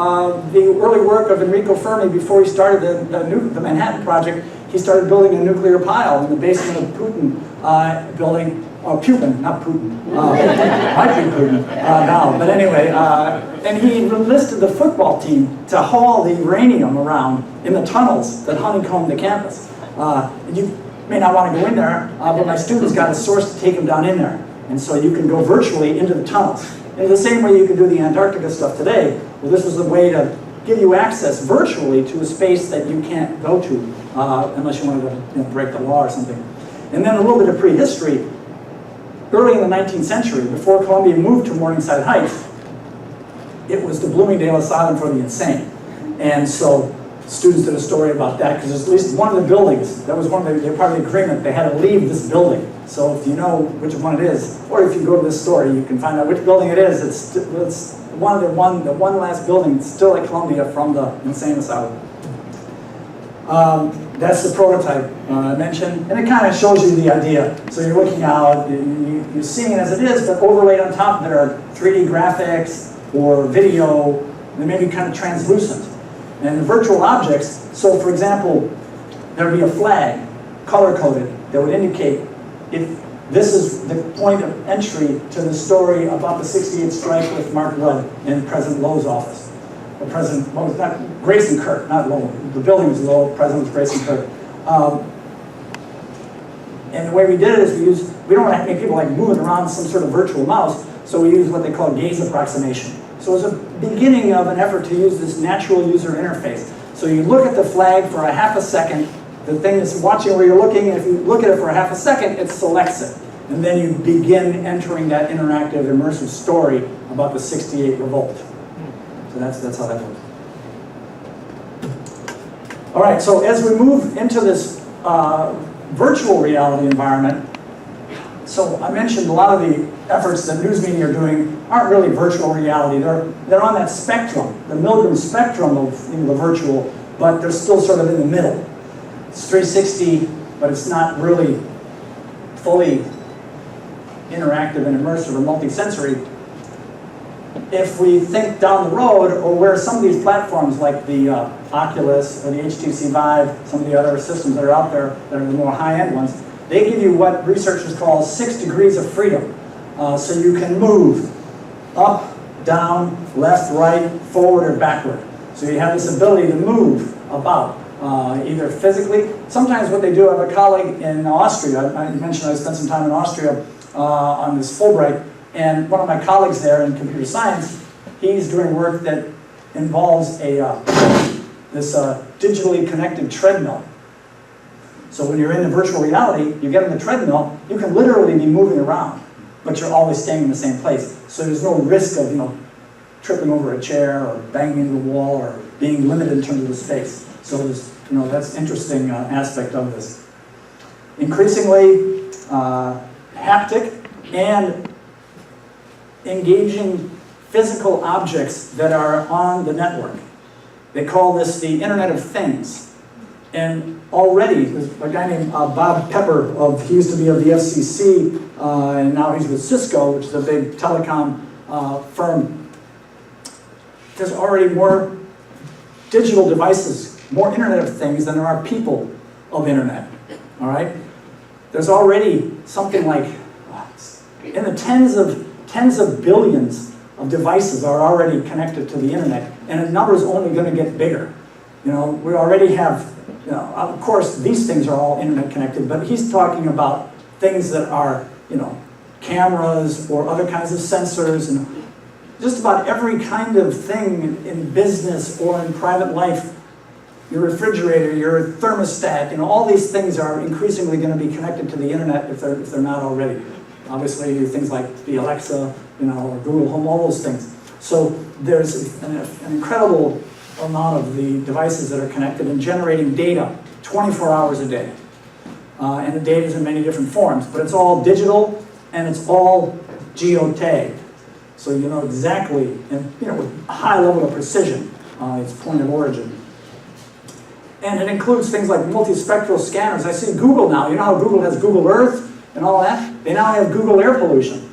the early work of Enrico Fermi before he started the Manhattan Project. He started building a nuclear pile in the basement of Putin building, or Putin, not Putin. Might be Putin now, but anyway. And he enlisted the football team to haul the uranium around in the tunnels that honeycombed the campus. And you may not want to go in there, but my students got a source to take them down in there. And so you can go virtually into the tunnels. In the same way you can do the Antarctica stuff today, well, this was a way to give you access virtually to a space that you can't go to unless you wanted to break the law or something. And then a little bit of prehistory. Early in the 19th century, before Columbia moved to Morningside Heights, it was the Bloomingdale Asylum for the Insane. And so students did a story about that, because at least one of the buildings, that was one of the part of the agreement, they had to leave this building. So if you know which one it is, or if you go to this story, you can find out which building it is. It's the one last building that's still at Columbia from the Insane Asylum. That's the prototype I mentioned, and it kind of shows you the idea. So you're looking out, you're seeing it as it is, but overlaid on top there are 3D graphics or video, they may be kind of translucent. And the virtual objects, so for example, there would be a flag, color-coded, that would indicate if this is the point of entry to the story about the 68 strike with Mark Rudd in President Lowe's office. The president, well, it's not Grayson Kirk, not Lowe. The building was Lowe, President was Grayson Kirk. And the way we did it is we don't want to make people like moving around some sort of virtual mouse, so we use what they call gaze approximation. So it's a beginning of an effort to use this natural user interface. So you look at the flag for a half a second, the thing is watching where you're looking, and if you look at it for a half a second, it selects it. And then you begin entering that interactive, immersive story about the 68 revolt. So that's how that works. All right, so as we move into this virtual reality environment, so I mentioned a lot of the efforts that news media are doing aren't really virtual reality. They're on that spectrum, the Milgram spectrum of the virtual, but they're still sort of in the middle. It's 360, but it's not really fully interactive and immersive or multisensory. If we think down the road, or where some of these platforms like the Oculus or the HTC Vive, some of the other systems that are out there that are the more high-end ones, they give you what researchers call 6 degrees of freedom. So you can move up, down, left, right, forward, or backward. So you have this ability to move about, either physically. Sometimes what they do, I have a colleague in Austria, I mentioned I spent some time in Austria on this Fulbright, and one of my colleagues there in computer science, he's doing work that involves this digitally connected treadmill. So when you're in the virtual reality, you get on the treadmill, you can literally be moving around, but you're always staying in the same place. So there's no risk of tripping over a chair or banging into the wall or being limited in terms of the space. So there's, that's an interesting aspect of this. Increasingly haptic and engaging physical objects that are on the network. They call this the Internet of Things. And already, there's a guy named Bob Pepper, he used to be of the FCC, and now he's with Cisco, which is a big telecom firm. There's already more digital devices, more Internet of Things than there are people of Internet, all right? There's already something like, in the tens of billions of devices are already connected to the Internet, and the number is only going to get bigger. We already have, of course, these things are all Internet connected, but he's talking about things that are, cameras or other kinds of sensors, and just about every kind of thing in business or in private life. Your refrigerator, your thermostat, all these things are increasingly going to be connected to the Internet if they're not already. Obviously, things like the Alexa, or Google Home, all those things. So there's an incredible amount of the devices that are connected and generating data 24 hours a day. And the data is in many different forms, but it's all digital and it's all geotagged. So you know exactly, and with a high level of precision, its point of origin. And it includes things like multispectral scanners. I see Google now. You know how Google has Google Earth and all that? They now have Google Air Pollution.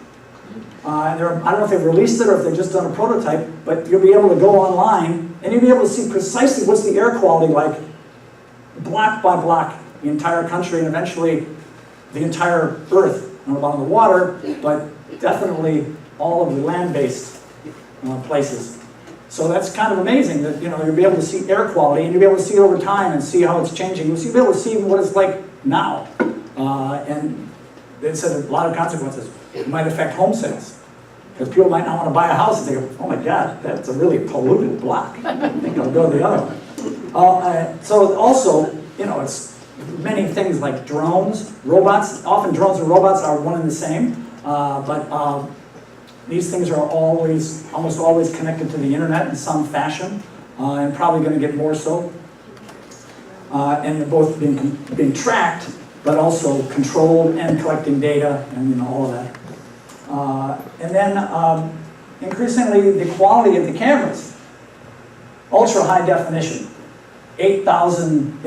I don't know if they've released it or if they've just done a prototype, but you'll be able to go online and you'll be able to see precisely what's the air quality like, block by block, the entire country and eventually the entire Earth. I don't know about the water, but definitely all of the land-based places. So that's kind of amazing that you'll be able to see air quality and you'll be able to see it over time and see how it's changing. You'll be able to see what it's like now. And they said a lot of consequences. It might affect home sales. Because people might not want to buy a house and they go, oh my God, that's a really polluted block. I think I'll go the other way. So also, it's many things like drones, robots. Often drones and robots are one and the same. But these things are almost always connected to the internet in some fashion, and probably going to get more so. And they're both being tracked, but also controlled and collecting data and all of that. And then increasingly the quality of the cameras, ultra high definition, 8,000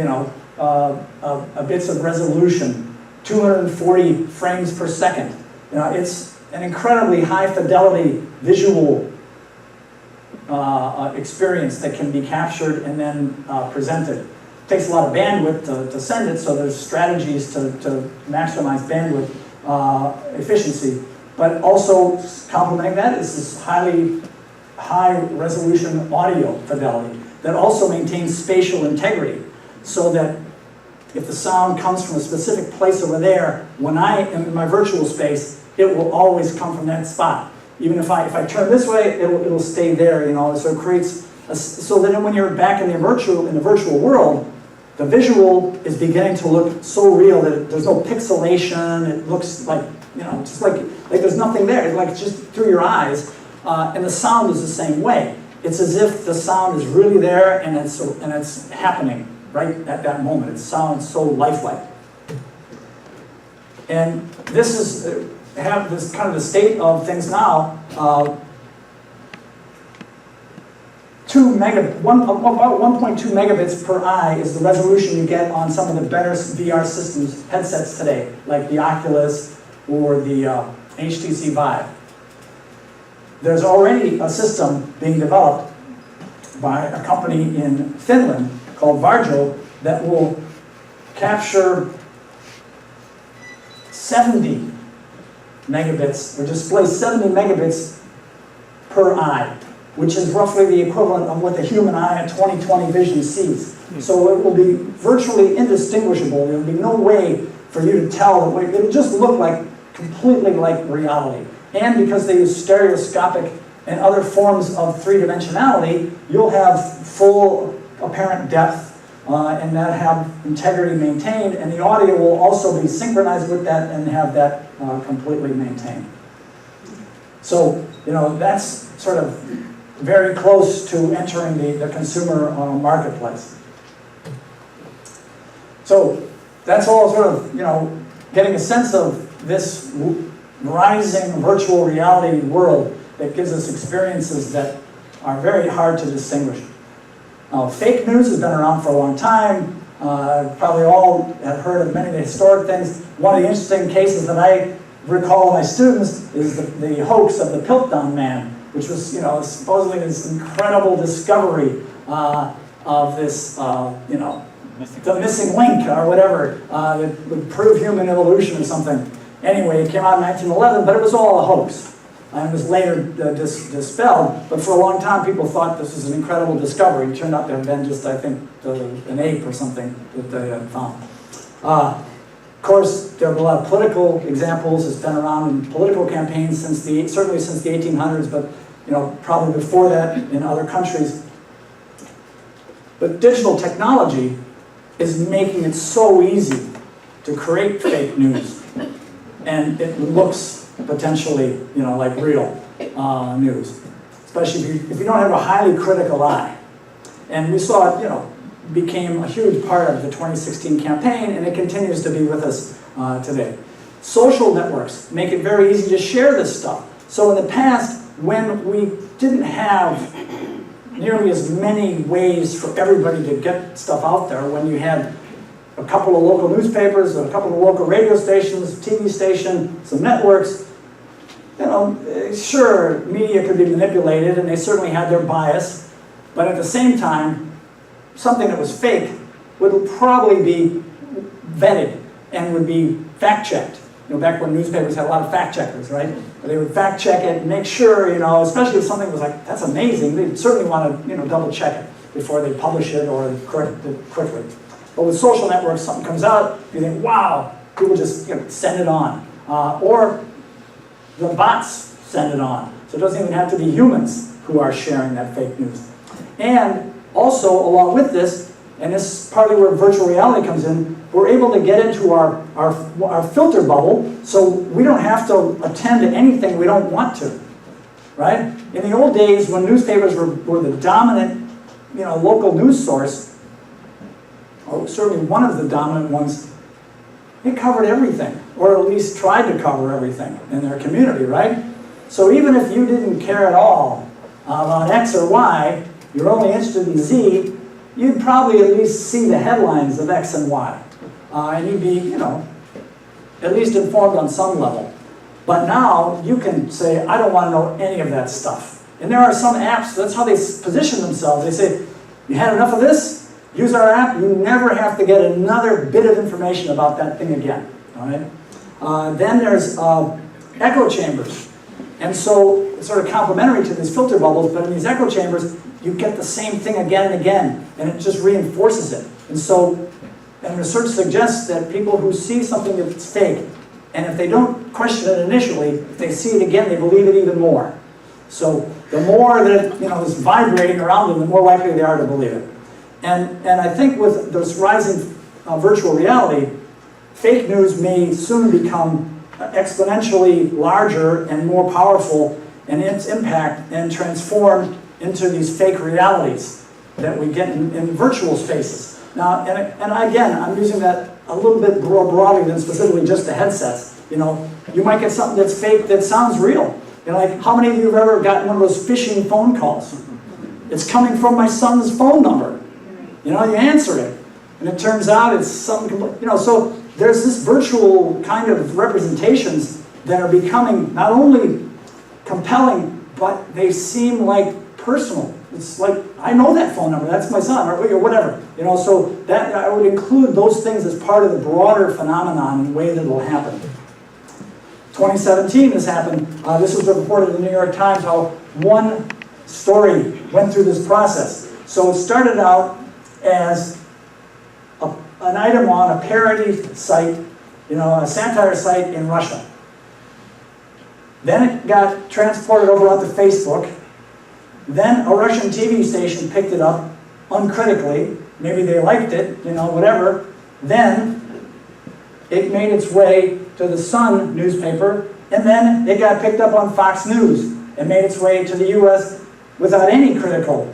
bits of resolution, 240 frames per second. It's an incredibly high fidelity visual experience that can be captured and then presented. It takes a lot of bandwidth to send it, so there's strategies to maximize bandwidth efficiency. But also complementing that is this high resolution audio fidelity that also maintains spatial integrity, so that if the sound comes from a specific place over there, when I am in my virtual space, it will always come from that spot. Even if I turn this way, it'll stay there. So it creates so that when you're back in the virtual world, the visual is beginning to look so real that there's no pixelation. It looks like just like there's nothing there. It's like it's just through your eyes. And the sound is the same way. It's as if the sound is really there and it's happening right at that moment. It sounds so lifelike. And this is have this kind of the state of things now. About 1.2 megabits per eye is the resolution you get on some of the better VR systems, headsets today, like the Oculus or the HTC Vive. There's already a system being developed by a company in Finland called Varjo that will capture 70 megabits, or display 70 megabits per eye, which is roughly the equivalent of what the human eye at 20/20 vision sees. So it will be virtually indistinguishable. There will be no way for you to tell. It will just look completely like reality. And because they use stereoscopic and other forms of three-dimensionality, you'll have full apparent depth and that have integrity maintained, and the audio will also be synchronized with that and have that completely maintained. So, that's sort of very close to entering the consumer marketplace. So that's all sort of, getting a sense of this rising virtual reality world that gives us experiences that are very hard to distinguish. Fake news has been around for a long time. Probably all have heard of many of the historic things. One of the interesting cases that I recall my students is the hoax of the Piltdown Man, which was, supposedly this incredible discovery of this, the missing link or whatever that would prove human evolution or something. Anyway, it came out in 1911, but it was all a hoax. And was later dispelled, but for a long time people thought this was an incredible discovery. It turned out to have been just, I think, an ape or something that they had found. Of course, there are a lot of political examples. It's been around in political campaigns certainly since the 1800s, but probably before that in other countries. But digital technology is making it so easy to create fake news, and it looks potentially, like real news, especially if you don't have a highly critical eye. And we saw it, became a huge part of the 2016 campaign, and it continues to be with us today. Social networks make it very easy to share this stuff. So in the past, when we didn't have nearly as many ways for everybody to get stuff out there when you had a couple of local newspapers, a couple of local radio stations, TV station, some networks. You know, sure, media could be manipulated and they certainly had their bias, but at the same time, something that was fake would probably be vetted and would be fact-checked. You know, back when newspapers had a lot of fact-checkers, right? They would fact-check it and make sure, you know, especially if something was like, that's amazing, they'd certainly want to, you know, double-check it before they publish it or correct it quickly. But with social networks, something comes out, you think, wow, people just, you know, send it on. Or the bots send it on. So it doesn't even have to be humans who are sharing that fake news. And also, along with this, and this is partly where virtual reality comes in, we're able to get into our filter bubble, so we don't have to attend to anything we don't want to, right? In the old days, when newspapers were the dominant, you know, local news source, or certainly one of the dominant ones, it covered everything, or at least tried to cover everything in their community, right? So even if you didn't care at all about X or Y, you're only interested in Z, you'd probably at least see the headlines of X and Y. And you'd be, you know, at least informed on some level. But now you can say, I don't want to know any of that stuff. And there are some apps, that's how they position themselves. They say, you had enough of this? Use our app, you never have to get another bit of information about that thing again. All right? Then there's echo chambers. And so it's sort of complementary to these filter bubbles, but in these echo chambers, you get the same thing again and again, and it just reinforces it. And so, and research suggests that people who see something that's fake, and if they don't question it initially, if they see it again, they believe it even more. So the more that, you know, is vibrating around them, the more likely they are to believe it. And I think with this rising virtual reality, fake news may soon become exponentially larger and more powerful in its impact and transform into these fake realities that we get in virtual spaces. Now, and again, I'm using that a little bit more broadly than specifically just the headsets. You know, you might get something that's fake that sounds real. You know, like how many of you have ever gotten one of those phishing phone calls? It's coming from my son's phone number. You know, you answer it, and it turns out it's something, you know, so there's this virtual kind of representations that are becoming not only compelling, but they seem like personal. It's like, I know that phone number, that's my son, or whatever. You know, so that I would include those things as part of the broader phenomenon in the way that it will happen. 2017 this happened. This was reported in the New York Times how one story went through this process. So it started out as an item on a parody site, you know, a satire site in Russia. Then it got transported over onto Facebook. Then a Russian TV station picked it up uncritically. Maybe they liked it, you know, whatever. Then it made its way to the Sun newspaper, and then it got picked up on Fox News and made its way to the US without any critical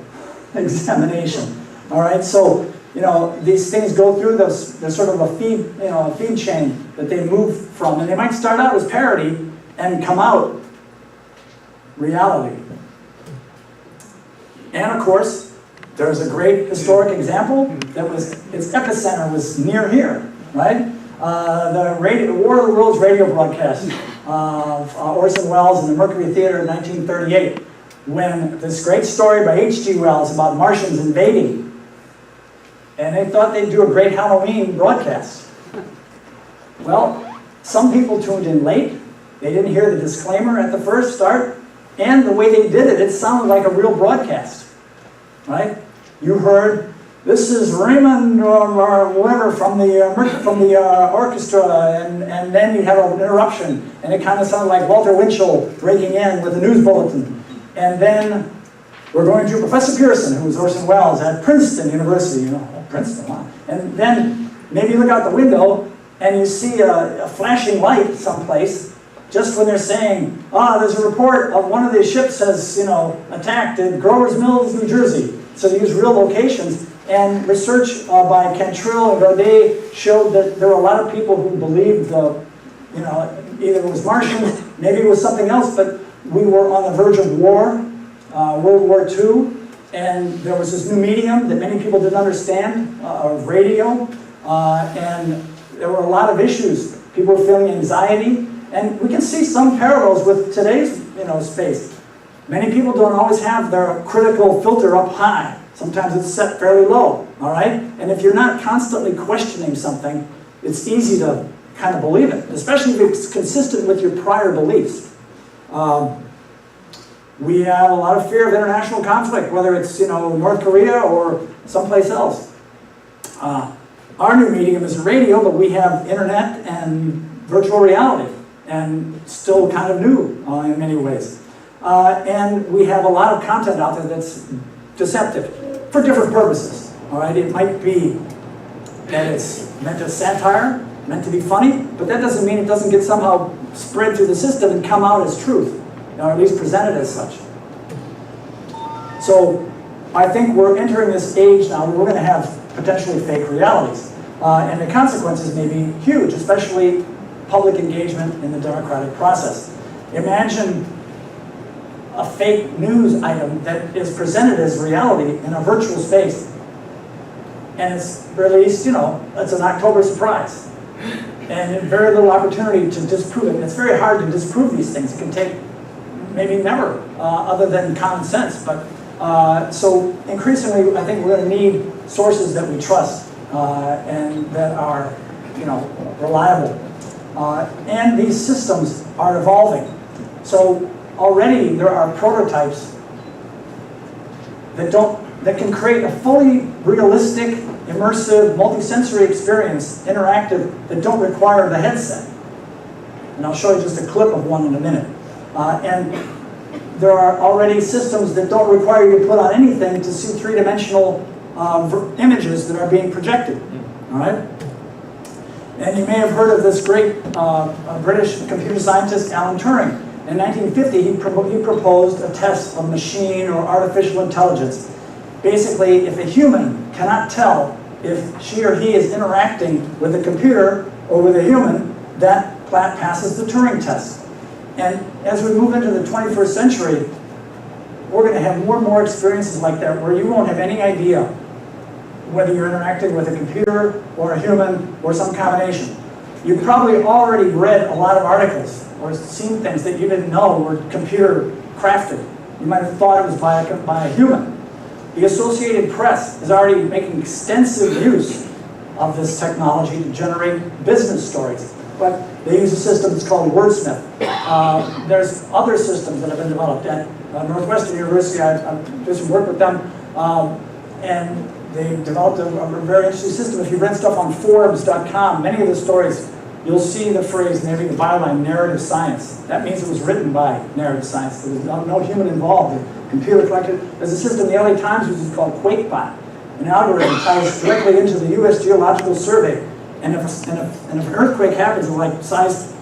examination. All right, so, you know, these things go through there's sort of a feed, you know, a feed chain that they move from, and they might start out as parody and come out reality. And of course, there's a great historic example that was, its epicenter was near here, right? The War of the Worlds radio broadcast of Orson Welles in the Mercury Theater in 1938, when this great story by H.G. Wells about Martians invading, and they thought they'd do a great Halloween broadcast. Well, some people tuned in late. They didn't hear the disclaimer at the first start, and the way they did it, it sounded like a real broadcast, right? You heard, this is Raymond or whoever from the orchestra, and then you have an interruption, and it kind of sounded like Walter Winchell breaking in with a news bulletin. And then we're going to Professor Pearson, who was Orson Welles at Princeton University, you know, oh, Princeton, wow. And then maybe you look out the window and you see a flashing light someplace, just when they're saying, there's a report of one of the ships has, you know, attacked at Grover's Mills, New Jersey. So they use real locations. And research by Cantrill and Godet showed that there were a lot of people who believed, you know, either it was Martians, maybe it was something else, but we were on the verge of war, World War II, And there was this new medium that many people didn't understand, of radio, and there were a lot of issues. People were feeling anxiety, and we can see some parallels with today's space. Many people don't always have their critical filter up high. Sometimes it's set fairly low, all right? And if you're not constantly questioning something, it's easy to kind of believe it, especially if it's consistent with your prior beliefs. We have a lot of fear of international conflict, whether it's North Korea or someplace else. Our new medium is radio, but we have internet and virtual reality, and still kind of new in many ways. And we have a lot of content out there that's deceptive for different purposes. All right, it might be that it's meant as satire, meant to be funny, but that doesn't mean it doesn't get somehow spread through the system and come out as truth, or at least presented as such. So I think we're entering this age now where we're going to have potentially fake realities. And the consequences may be huge, especially public engagement in the democratic process. Imagine a fake news item that is presented as reality in a virtual space. And it's released, it's an October surprise. And very little opportunity to disprove it. It's very hard to disprove these things. It can take maybe never, other than common sense. But so increasingly, I think we're going to need sources that we trust and that are, reliable. And these systems are evolving. So already there are prototypes that can create a fully realistic, immersive, multisensory experience, interactive, that don't require the headset. And I'll show you just a clip of one in a minute. And there are already systems that don't require you to put on anything to see three-dimensional images that are being projected. All right? And you may have heard of this great British computer scientist, Alan Turing. In 1950, he proposed a test of machine or artificial intelligence. Basically, if a human cannot tell if she or he is interacting with a computer or with a human, that passes the Turing test. And as we move into the 21st century, we're going to have more and more experiences like that where you won't have any idea whether you're interacting with a computer or a human or some combination. You've probably already read a lot of articles or seen things that you didn't know were computer crafted. You might have thought it was by a human. The Associated Press is already making extensive use of this technology to generate business stories. But they use a system that's called Wordsmith. There's other systems that have been developed. At Northwestern University, I've done some work with them, and they developed a very interesting system. If you read stuff on Forbes.com, many of the stories, you'll see the phrase, maybe the byline, narrative science. That means it was written by narrative science. There was no human involved. The computer collected. There's a system the LA Times uses called QuakeBot. An algorithm ties directly into the U.S. Geological Survey. And if an earthquake happens of like size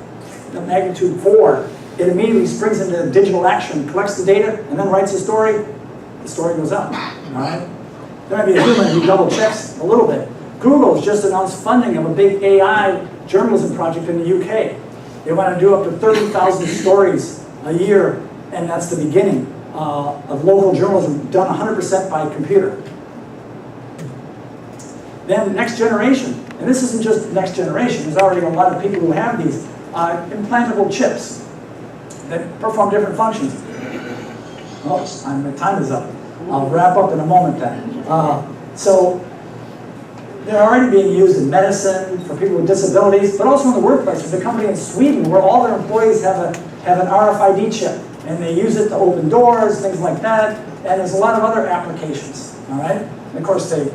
magnitude 4, it immediately springs into digital action, collects the data, and then writes a story. The story goes up. All right? There might be a human who double checks a little bit. Google's just announced funding of a big AI journalism project in the UK. They want to do up to 30,000 stories a year, and that's the beginning of local journalism done 100% by computer. Then next generation, and this isn't just next generation, there's already a lot of people who have these implantable chips that perform different functions. Oh, my time is up. I'll wrap up in a moment then. So they're already being used in medicine, for people with disabilities, but also in the workplace. There's a company in Sweden where all their employees have an RFID chip, and they use it to open doors, things like that, and there's a lot of other applications, all right? And of course, they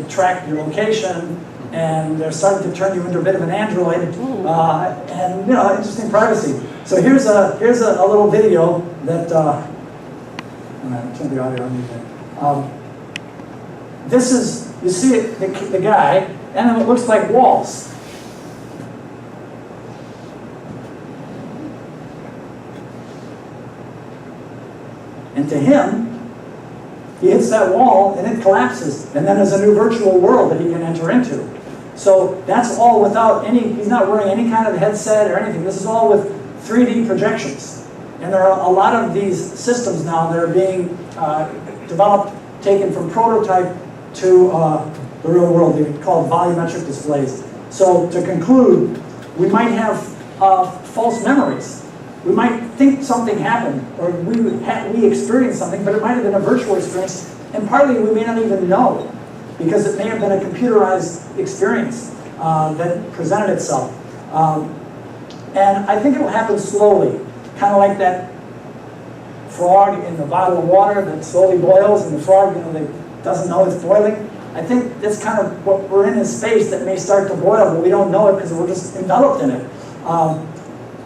track your location, and they're starting to turn you into a bit of an android, and interesting privacy. So here's a little video that, I'm going to turn the audio on. This is, you see it, the guy, and then it looks like walls. And to him, he hits that wall and it collapses, and then there's a new virtual world that he can enter into. So that's all without he's not wearing any kind of headset or anything. This is all with 3D projections. And there are a lot of these systems now that are being developed, taken from prototype to the real world. They're called volumetric displays. So to conclude, we might have false memories. We might think something happened, or we experienced something, but it might have been a virtual experience, and partly we may not even know, because it may have been a computerized experience that presented itself. And I think it will happen slowly, kind of like that frog in the bottle of water that slowly boils, and the frog, doesn't know it's boiling. I think that's kind of what we're in space that may start to boil, but we don't know it because we're just enveloped in it.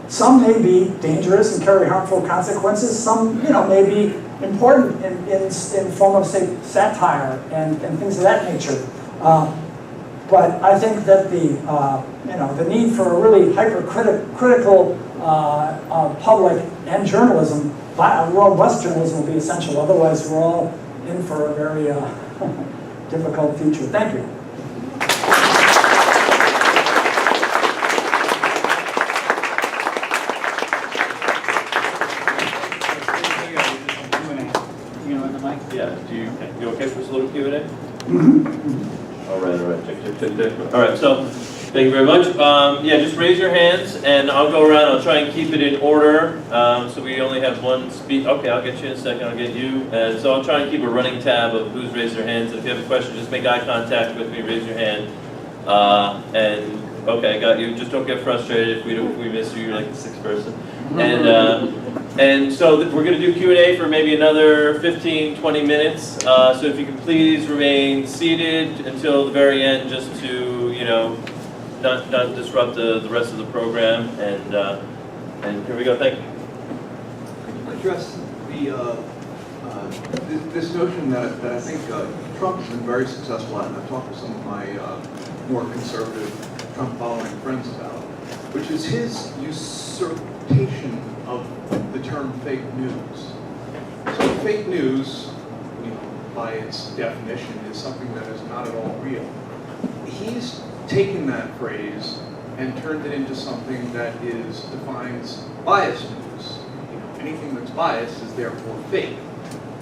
Some may be dangerous and carry harmful consequences. Some, may be important in form of, say, satire and things of that nature. But I think that the need for a really hypercritical public and journalism, robust journalism, will be essential. Otherwise, we're all in for a very difficult future. Thank you. Yeah, you okay for a little Q&A? Mm-hmm. All right, check. All right, so, thank you very much. Yeah, just raise your hands, and I'll go around, I'll try and keep it in order, so we only have one speak. Okay, I'll get you in a second, I'll get you. And so I'll try and keep a running tab of who's raised their hands. If you have a question, just make eye contact with me, raise your hand. And, okay, got you. Just don't get frustrated if we miss you, you're like the sixth person. And so we're going to do Q&A for maybe another 15, 20 minutes. So if you can please remain seated until the very end, just to, not disrupt the rest of the program. And here we go. Thank you. Address this notion that I think Trump has been very successful at, and I've talked to some of my more conservative Trump-following friends about, which is his usurpation of the term fake news. So fake news, by its definition, is something that is not at all real. He's taken that phrase and turned it into something that defines biased news. Anything that's biased is therefore fake.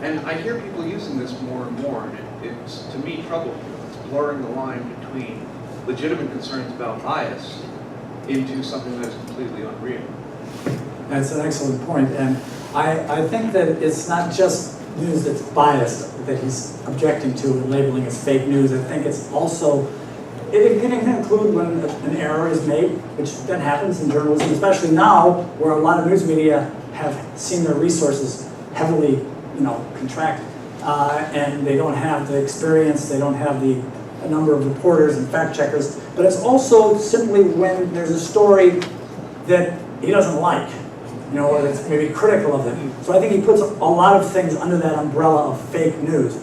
And I hear people using this more and more, and it's, to me, troubling. It's blurring the line between legitimate concerns about bias into something that is completely unreal. That's an excellent point, and I think that it's not just news that's biased that he's objecting to and labeling as fake news. I think it's also, it can include when an error is made, which that happens in journalism, especially now where a lot of news media have seen their resources heavily, contracted, and they don't have the experience, they don't have the number of reporters and fact checkers. But it's also simply when there's a story that he doesn't like, or that's maybe critical of them. So I think he puts a lot of things under that umbrella of fake news.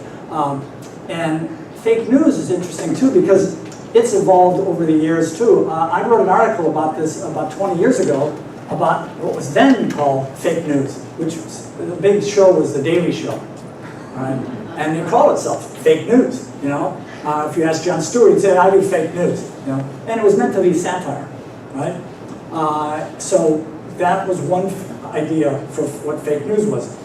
And fake news is interesting too because it's evolved over the years too. I wrote an article about this about 20 years ago about what was then called fake news, which was, the big show was The Daily Show. Right? And it called itself fake news, If you ask Jon Stewart, he'd say, I do fake news, And it was meant to be satire, right? So that was one idea for what fake news was.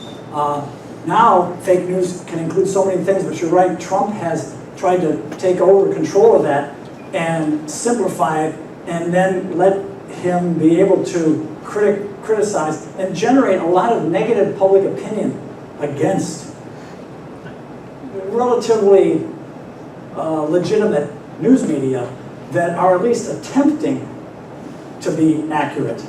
Now, fake news can include so many things, but you're right, Trump has tried to take over control of that and simplify it, and then let him be able to criticize and generate a lot of negative public opinion against relatively legitimate news media that are at least attempting to be accurate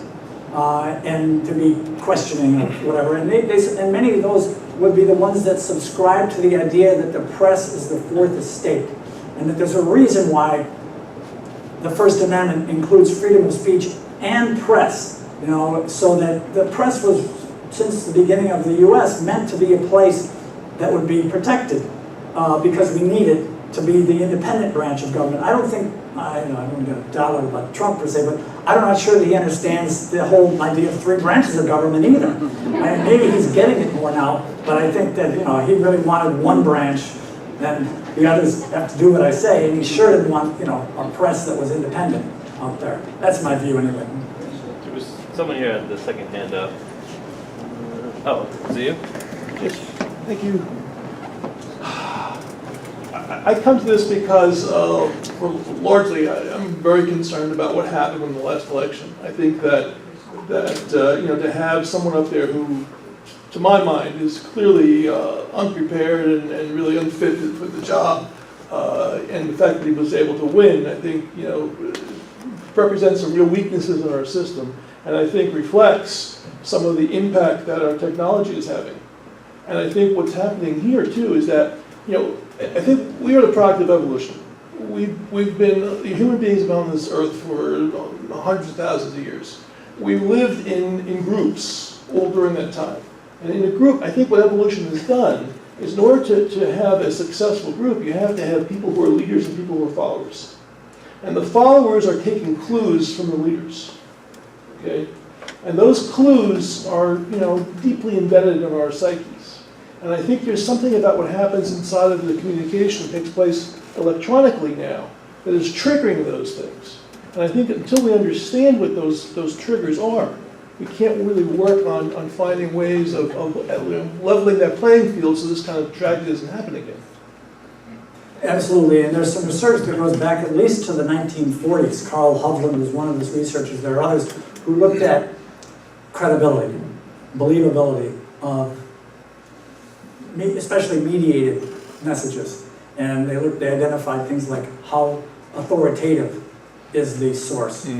and to be questioning or whatever. And and many of those would be the ones that subscribe to the idea that the press is the fourth estate, and that there's a reason why the First Amendment includes freedom of speech and press. So that the press was, since the beginning of the U.S., meant to be a place that would be protected because we need it to be the independent branch of government. I don't think, I don't get a dollar about Trump per se, but I'm not sure that he understands the whole idea of three branches of government either. And maybe he's getting it more now, but I think that he really wanted one branch, then the others have to do what I say, and he sure didn't want a press that was independent out there. That's my view anyway. There was someone here had the second hand up. Oh, is it you? Thank you. I come to this because, largely, I'm very concerned about what happened in the last election. I think that to have someone up there who, to my mind, is clearly unprepared and really unfit for the job, and the fact that he was able to win, I think, represents some real weaknesses in our system, and I think reflects some of the impact that our technology is having. And I think what's happening here too is that, I think we are the product of evolution. We've been, human beings have been on this earth for hundreds of thousands of years. We lived in groups all during that time. And in a group, I think what evolution has done is in order to have a successful group, you have to have people who are leaders and people who are followers. And the followers are taking clues from the leaders, okay? And those clues are, deeply embedded in our psyches. And I think there's something about what happens inside of the communication that takes place electronically now that is triggering those things. And I think until we understand what those triggers are, we can't really work on finding ways of leveling that playing field so this kind of tragedy doesn't happen again. Absolutely, and there's some research that goes back at least to the 1940s. Carl Hovland was one of those researchers. There are others who looked at credibility, believability of especially mediated messages. And they identified things like how authoritative is the source,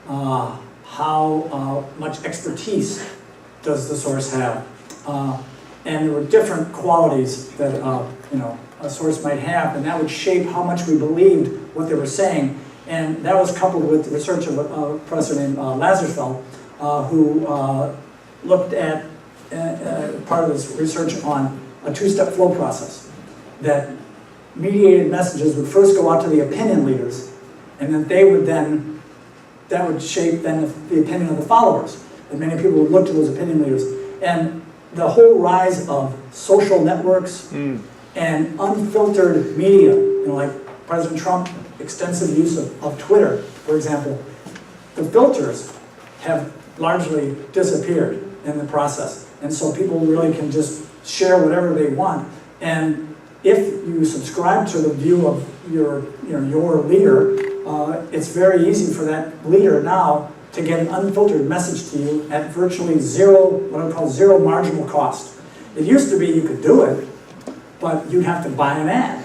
how much expertise does the source have, and there were different qualities that a source might have, and that would shape how much we believed what they were saying. And that was coupled with the research of a professor named Lazarsfeld, who looked at part of this research on a two-step flow process, that mediated messages would first go out to the opinion leaders, and then that would shape then the opinion of the followers, and many people would look to those opinion leaders. And the whole rise of social networks and unfiltered media, like President Trump, extensive use of Twitter, for example, the filters have largely disappeared in the process. And so people really can just share whatever they want. And if you subscribe to the view of your leader, it's very easy for that leader now to get an unfiltered message to you at virtually zero, what I would call zero marginal cost. It used to be you could do it, but you'd have to buy an ad.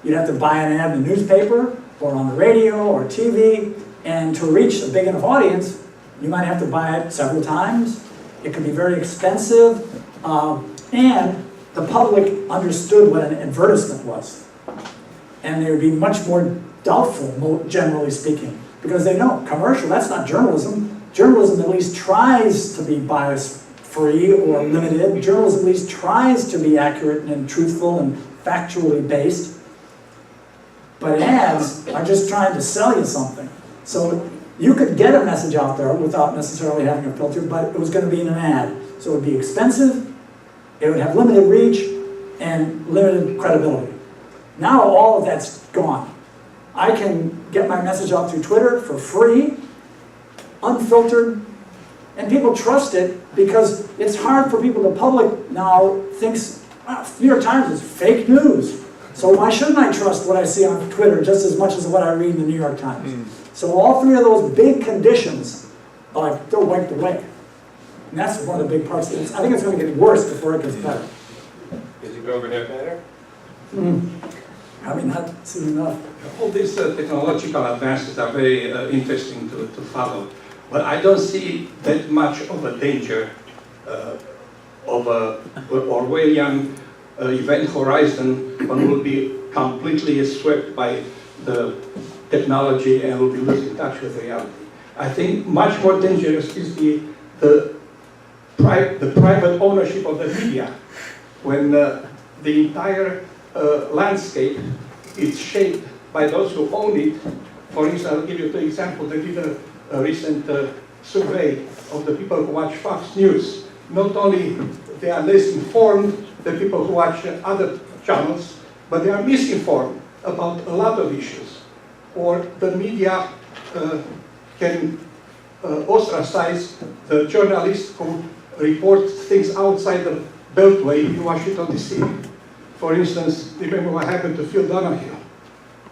You'd have to buy an ad in the newspaper or on the radio or TV, and to reach a big enough audience, you might have to buy it several times. It could be very expensive, and the public understood what an advertisement was. And they would be much more doubtful, generally speaking, because they know commercial, that's not journalism. Journalism at least tries to be bias-free or limited. Journalism at least tries to be accurate and truthful and factually based. But ads are just trying to sell you something. So you could get a message out there without necessarily having a filter, but it was going to be in an ad. So it would be expensive, it would have limited reach, and limited credibility. Now all of that's gone. I can get my message out through Twitter for free, unfiltered, and people trust it because it's hard for people. The public now thinks, New York Times is fake news. So why shouldn't I trust what I see on Twitter just as much as what I read in the New York Times? So all three of those big conditions, they're wiped away. And that's one of the big parts. I think it's going to get worse before it gets better. Is it over here better? Probably not soon enough. All these technological advances are very interesting to follow, but I don't see that much of a danger of a Orwellian event horizon when we'll be completely swept by the technology and we'll be losing touch with reality. I think much more dangerous is the private ownership of the media, when the entire landscape is shaped by those who own it. For instance, I'll give you two examples. They did a recent survey of the people who watch Fox News. Not only they are less informed than people who watch other channels, but they are misinformed about a lot of issues. Or the media can ostracize the journalists who report things outside beltway in Washington, D.C. For instance, remember what happened to Phil Donahue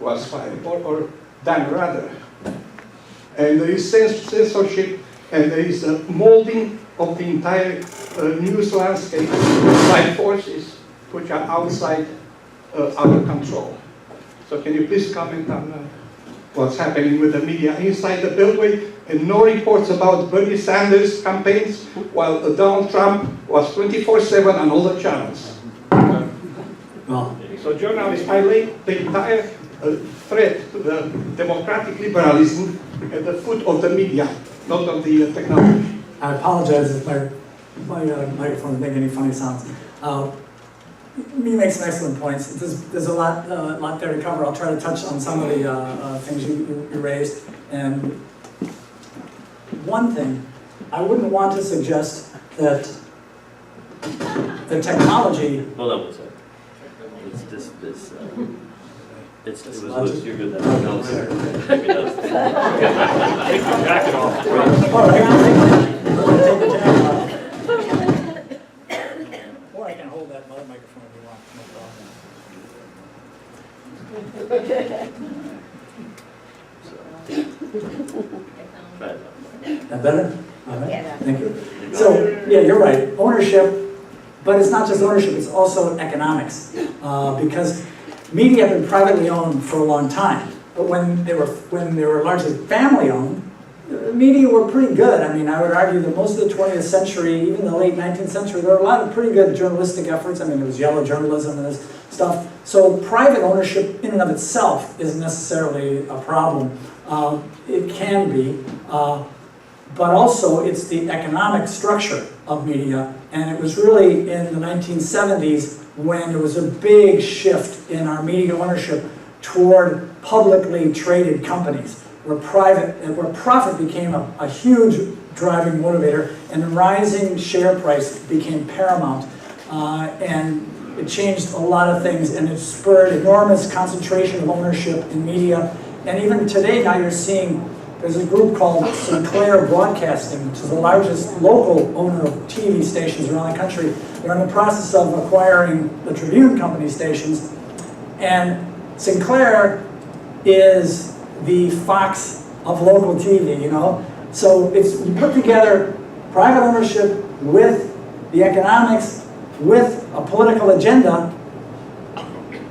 was fired, or Dan Rather. And there is censorship, and there is a molding of the entire news landscape by forces which are outside our control. So can you please comment on what's happening with the media inside the Beltway, and no reports about Bernie Sanders campaigns, while Donald Trump was 24/7 on all the channels. Well, So journalists highlight the entire threat to the democratic liberalism at the foot of the media, not of the technology. I apologize if my microphone didn't make any funny sounds. You make some excellent points. There's a lot there to cover. I'll try to touch on some of the things you raised. And one thing, I wouldn't want to suggest that the technology. Hold on one second. It was loose, you're good then. No, sir. Take it out. Take your jacket off. All right, I'm gonna take the jacket off. Or I can hold that microphone if you want, no problem. That better? All right, thank you. So, yeah, you're right, ownership, but it's not just ownership, it's also economics. Because media have been privately owned for a long time, but when they were largely family owned, media were pretty good. I mean, I would argue that most of the 20th century, even the late 19th century, there were a lot of pretty good journalistic efforts. I mean, there was yellow journalism and this stuff. So private ownership in and of itself isn't necessarily a problem. It can be, but also it's the economic structure of media. And it was really in the 1970s when there was a big shift in our media ownership toward publicly traded companies, where profit became a huge driving motivator, and the rising share price became paramount. And it changed a lot of things, and it spurred enormous concentration of ownership in media. And even today, now you're seeing, there's a group called Sinclair Broadcasting, which is the largest local owner of TV stations around the country. They're in the process of acquiring the Tribune Company stations. And Sinclair is the Fox of local TV, you know? So you put together private ownership with the economics, with a political agenda,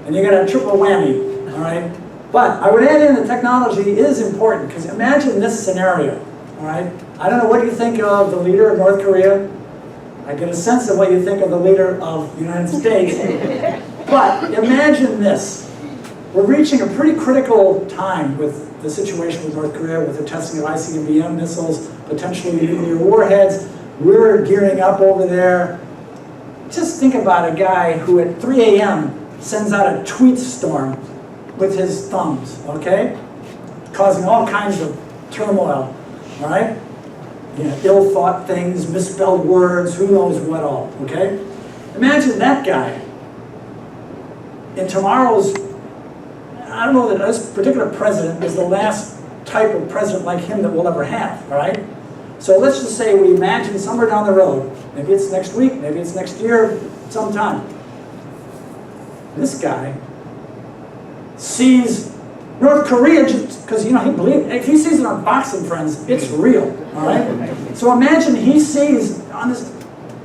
and you got a triple whammy, all right? But I would add in that technology is important, because imagine this scenario, all right? I don't know what you think of the leader of North Korea. I get a sense of what you think of the leader of the United States. But imagine this. We're reaching a pretty critical time with the situation with North Korea, with the testing of ICBM missiles, potentially nuclear warheads. We're gearing up over there. Just think about a guy who at 3 a.m. sends out a tweet storm with his thumbs, okay? Causing all kinds of turmoil, all right? You know, ill-thought things, misspelled words, who knows what all, okay? Imagine that guy in tomorrow's, I don't know that this particular president is the last type of president like him that we'll ever have, all right? So let's just say we imagine somewhere down the road, maybe it's next week, maybe it's next year, sometime. This guy sees North Korea, because you know he believes, if he sees it on Fox and Friends, it's real, all right? So imagine he sees on this,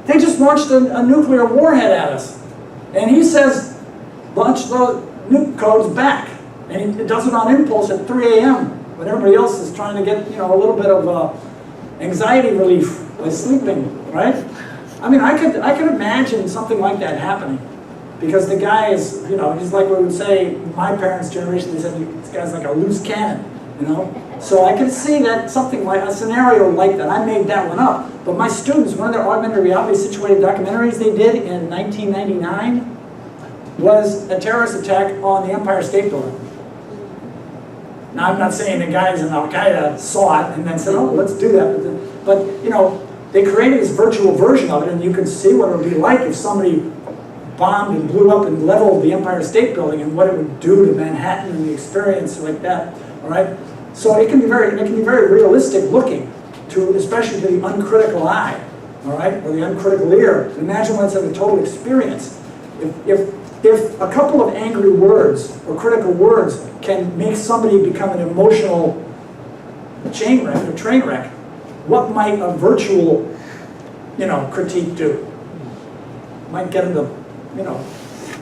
they just launched a nuclear warhead at us, and he says, launch the nuke codes back, and he does it on impulse at 3 a.m. when everybody else is trying to get, you know, a little bit of anxiety relief by sleeping, right? I mean, I could imagine something like that happening. Because the guy is, you know, he's like we would say, my parents' generation, they said, this guy's like a loose cannon, you know? So I could see that something like, a scenario like that. I made that one up. But my students, one of their augmented reality situated documentaries they did in 1999 was a terrorist attack on the Empire State Building. Now, I'm not saying the guys in Al-Qaeda saw it and then said, oh, let's do that. But, you know, they created this virtual version of it, and you could see what it would be like if somebody bombed and blew up and leveled the Empire State Building, and what it would do to Manhattan and the experience like that. All right, so it can be very realistic looking, especially to the uncritical eye. all right, or the uncritical ear. Imagine what's in a total experience. If a couple of angry words or critical words can make somebody become an emotional train wreck, what might a virtual, critique do? Might get them to,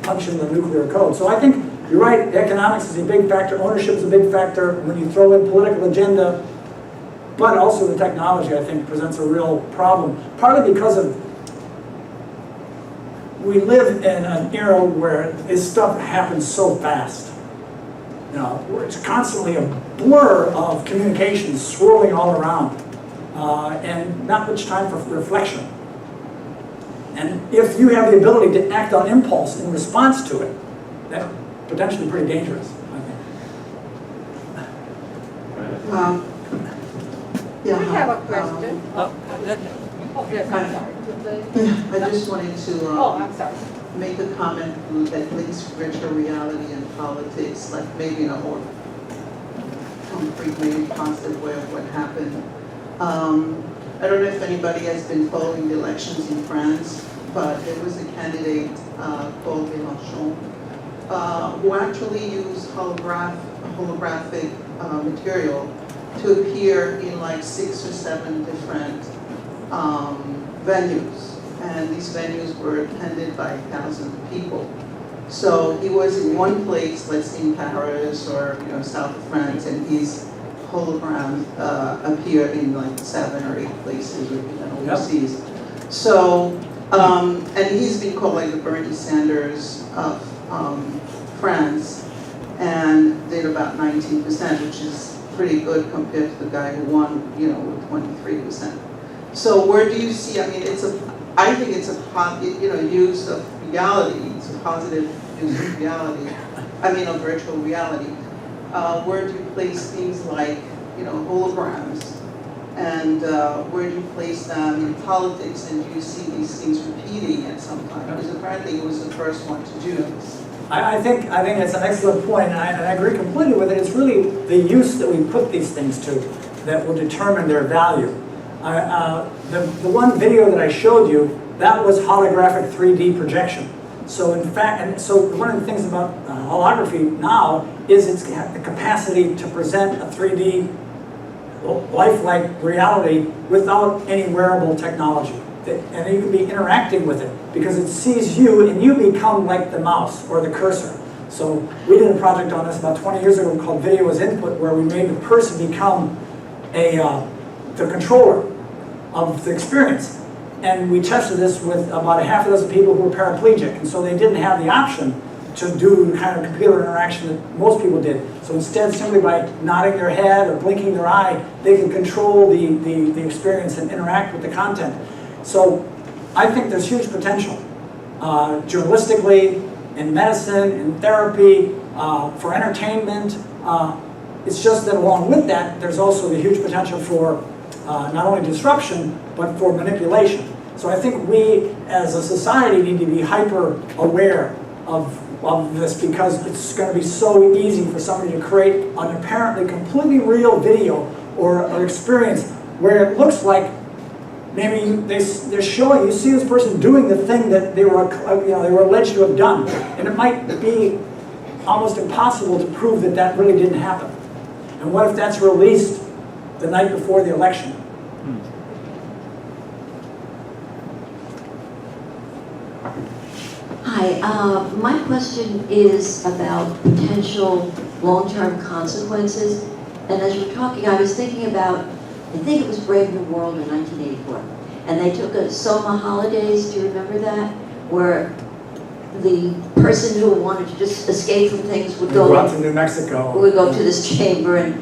punch in the nuclear code. So I think you're right, economics is a big factor, ownership is a big factor, when you throw in political agenda, but also the technology, I think, presents a real problem. Partly because we live in an era where this stuff happens so fast. Where it's constantly a blur of communications swirling all around, and not much time for reflection. And if you have the ability to act on impulse in response to it, that's potentially pretty dangerous, I think. Yeah, I have a question. Yes, I'm sorry. I just wanted to I'm sorry. make a comment that links virtual reality and politics, like maybe in a more concrete, maybe positive way of what happened. I don't know if anybody has been following the elections in France, but there was a candidate called Mélenchon who actually used holographic material to appear in like 6 or 7 different venues, and these venues were attended by thousands of people. So he was in one place, let's say in Paris or south of France, and his hologram appeared in like 7 or 8 places or even overseas. Yep. So, and he's been called like the Bernie Sanders of France, and did about 19%, which is pretty good compared to the guy who won, with 23%. So where do you see? I mean, I think it's a use of reality. It's a positive use of reality. I mean, of virtual reality. Where do you place things like, holograms, and where do you place them in politics? And do you see these things repeating at some time? Because apparently, it was the first one to do this. I think it's an excellent point, and I agree completely with it. It's really the use that we put these things to that will determine their value. The one video that I showed you, that was holographic 3D projection. So in fact, one of the things about holography now is it's the capacity to present a 3D lifelike reality without any wearable technology. And you can be interacting with it because it sees you and you become like the mouse or the cursor. So we did a project on this about 20 years ago called Video as Input, where we made the person become the controller of the experience. And we tested this with about a half a dozen people who were paraplegic, and so they didn't have the option to do the kind of computer interaction that most people did. So instead, simply by nodding their head or blinking their eye, they can control the experience and interact with the content. So I think there's huge potential journalistically, in medicine, in therapy, for entertainment. It's just that along with that, there's also the huge potential for not only disruption, but for manipulation. So I think we, as a society, need to be hyper aware of this, because it's going to be so easy for somebody to create an apparently completely real video or experience where it looks like maybe they're showing, you see this person doing the thing that they were alleged to have done, and it might be almost impossible to prove that that really didn't happen. And what if that's released the night before the election? Hi, my question is about potential long-term consequences. And as you were talking, I was thinking about, I think it was Brave New World in 1984. And they took a Soma holidays, do you remember that? Where the person who wanted to just escape from things would go to New Mexico. Would go to this chamber,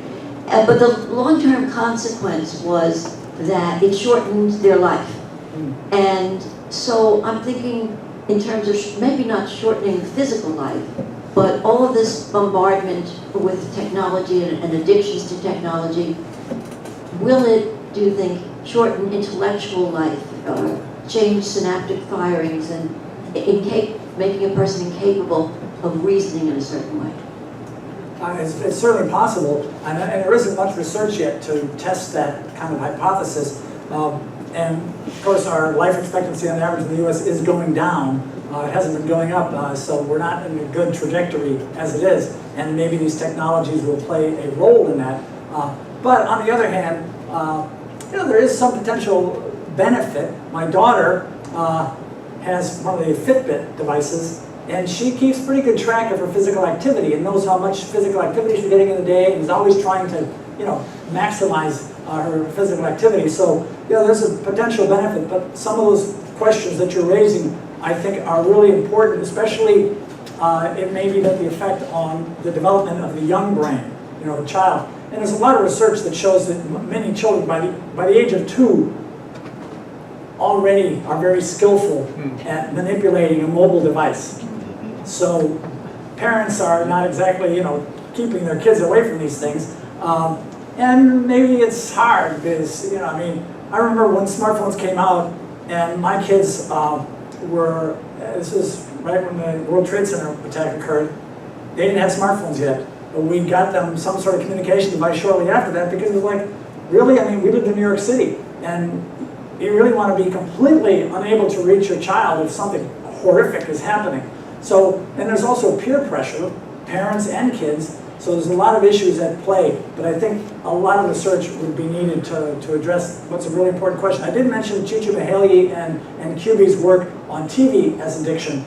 but the long-term consequence was that it shortened their life. And so I'm thinking in terms of maybe not shortening physical life, but all of this bombardment with technology and addictions to technology, will it, do you think, shorten intellectual life, change synaptic firings, and making a person incapable of reasoning in a certain way? It's certainly possible, and there isn't much research yet to test that kind of hypothesis. And of course, our life expectancy on average in the US is going down. It hasn't been going up, so we're not in a good trajectory as it is. And maybe these technologies will play a role in that. But on the other hand, there is some potential benefit. My daughter has one of the Fitbit devices, and she keeps pretty good track of her physical activity and knows how much physical activity she's getting in the day, and is always trying to, maximize her physical activity. So, there's a potential benefit, but some of those questions that you're raising, I think, are really important, especially it may be that the effect on the development of the young brain, the child. And there's a lot of research that shows that many children, by the age of 2, already are very skillful at manipulating a mobile device. So parents are not exactly, keeping their kids away from these things. And maybe it's hard because, I remember when smartphones came out and my kids this is right when the World Trade Center attack occurred. They didn't have smartphones yet, but we got them some sort of communication device shortly after that because it was like, really? We lived in New York City, and you really want to be completely unable to reach your child if something horrific is happening. So, and there's also peer pressure, parents and kids, so there's a lot of issues at play, but I think a lot of research would be needed to address what's a really important question. I did mention Csikszentmihalyi and Cuby's work on TV as addiction,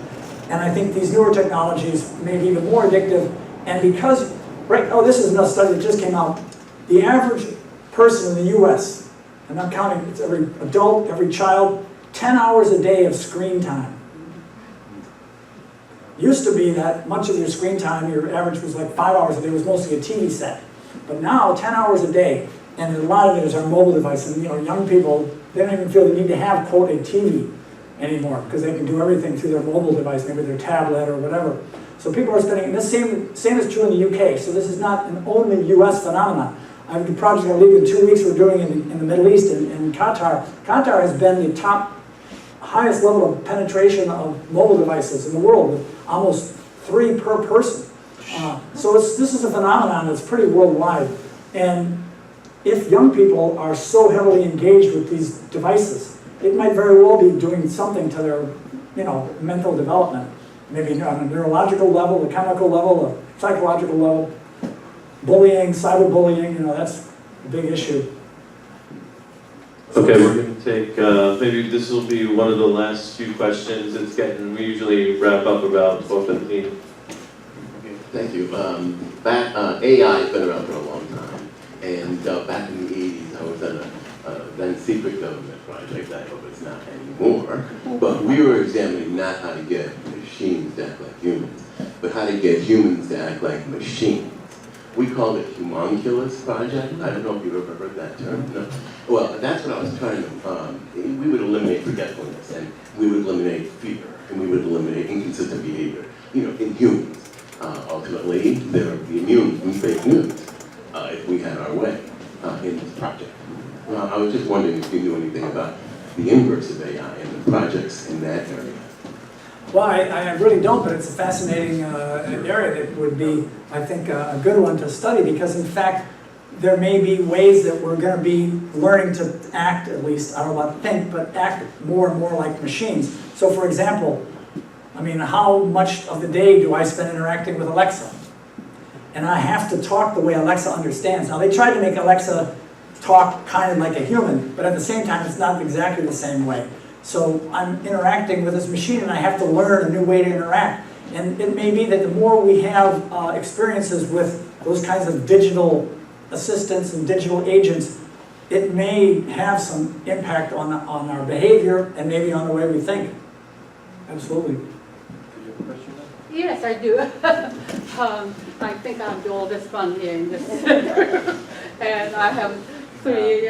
and I think these newer technologies may be even more addictive, and because, this is another study that just came out, the average person in the US, and I'm counting, it's every adult, every child, 10 hours a day of screen time. Used to be that much of your screen time, your average was like 5 hours a day, was mostly a TV set. But now, 10 hours a day, and a lot of it is our mobile device. And young people, they don't even feel the need to have, quote, a TV anymore, because they can do everything through their mobile device, maybe their tablet or whatever. So people are spending, and the same is true in the UK, so this is not an only US phenomenon. I have a project I leave in 2 weeks we're doing in the Middle East, in Qatar. Qatar has been the highest level of penetration of mobile devices in the world, with almost 3 per person. So this is a phenomenon that's pretty worldwide. And if young people are so heavily engaged with these devices, it might very well be doing something to their, mental development. Maybe on a neurological level, a chemical level, a psychological level. Bullying, cyberbullying, that's a big issue. Okay, we're going to take, maybe this will be one of the last few questions. We usually wrap up about 12:15. Okay, thank you. AI has been around for a long time. And back in the 80s, I was on a then secret government project. I hope it's not anymore. But we were examining not how to get machines to act like humans, but how to get humans to act like machines. We called it Humunculus Project. I don't know if you've ever heard that term. No? Well, that's what I was trying to, we would eliminate forgetfulness, and we would eliminate fear, and we would eliminate inconsistent behavior, in humans. Ultimately, they would be immune from fake news if we had our way in this project. I was just wondering if you knew anything about the inverse of AI and the projects in that area. Well, I really don't, but it's a fascinating area that would be, I think, a good one to study, because in fact, there may be ways that we're going to be learning to act, at least, I don't know about think, but act more and more like machines. So for example, how much of the day do I spend interacting with Alexa? And I have to talk the way Alexa understands. Now, they tried to make Alexa talk kind of like a human, but at the same time, it's not exactly the same way. So I'm interacting with this machine, and I have to learn a new way to interact. And it may be that the more we have experiences with those kinds of digital assistants and digital agents, it may have some impact on our behavior and maybe on the way we think. Absolutely. Yes, I do. I think I'm the oldest one here in this. And I have 3,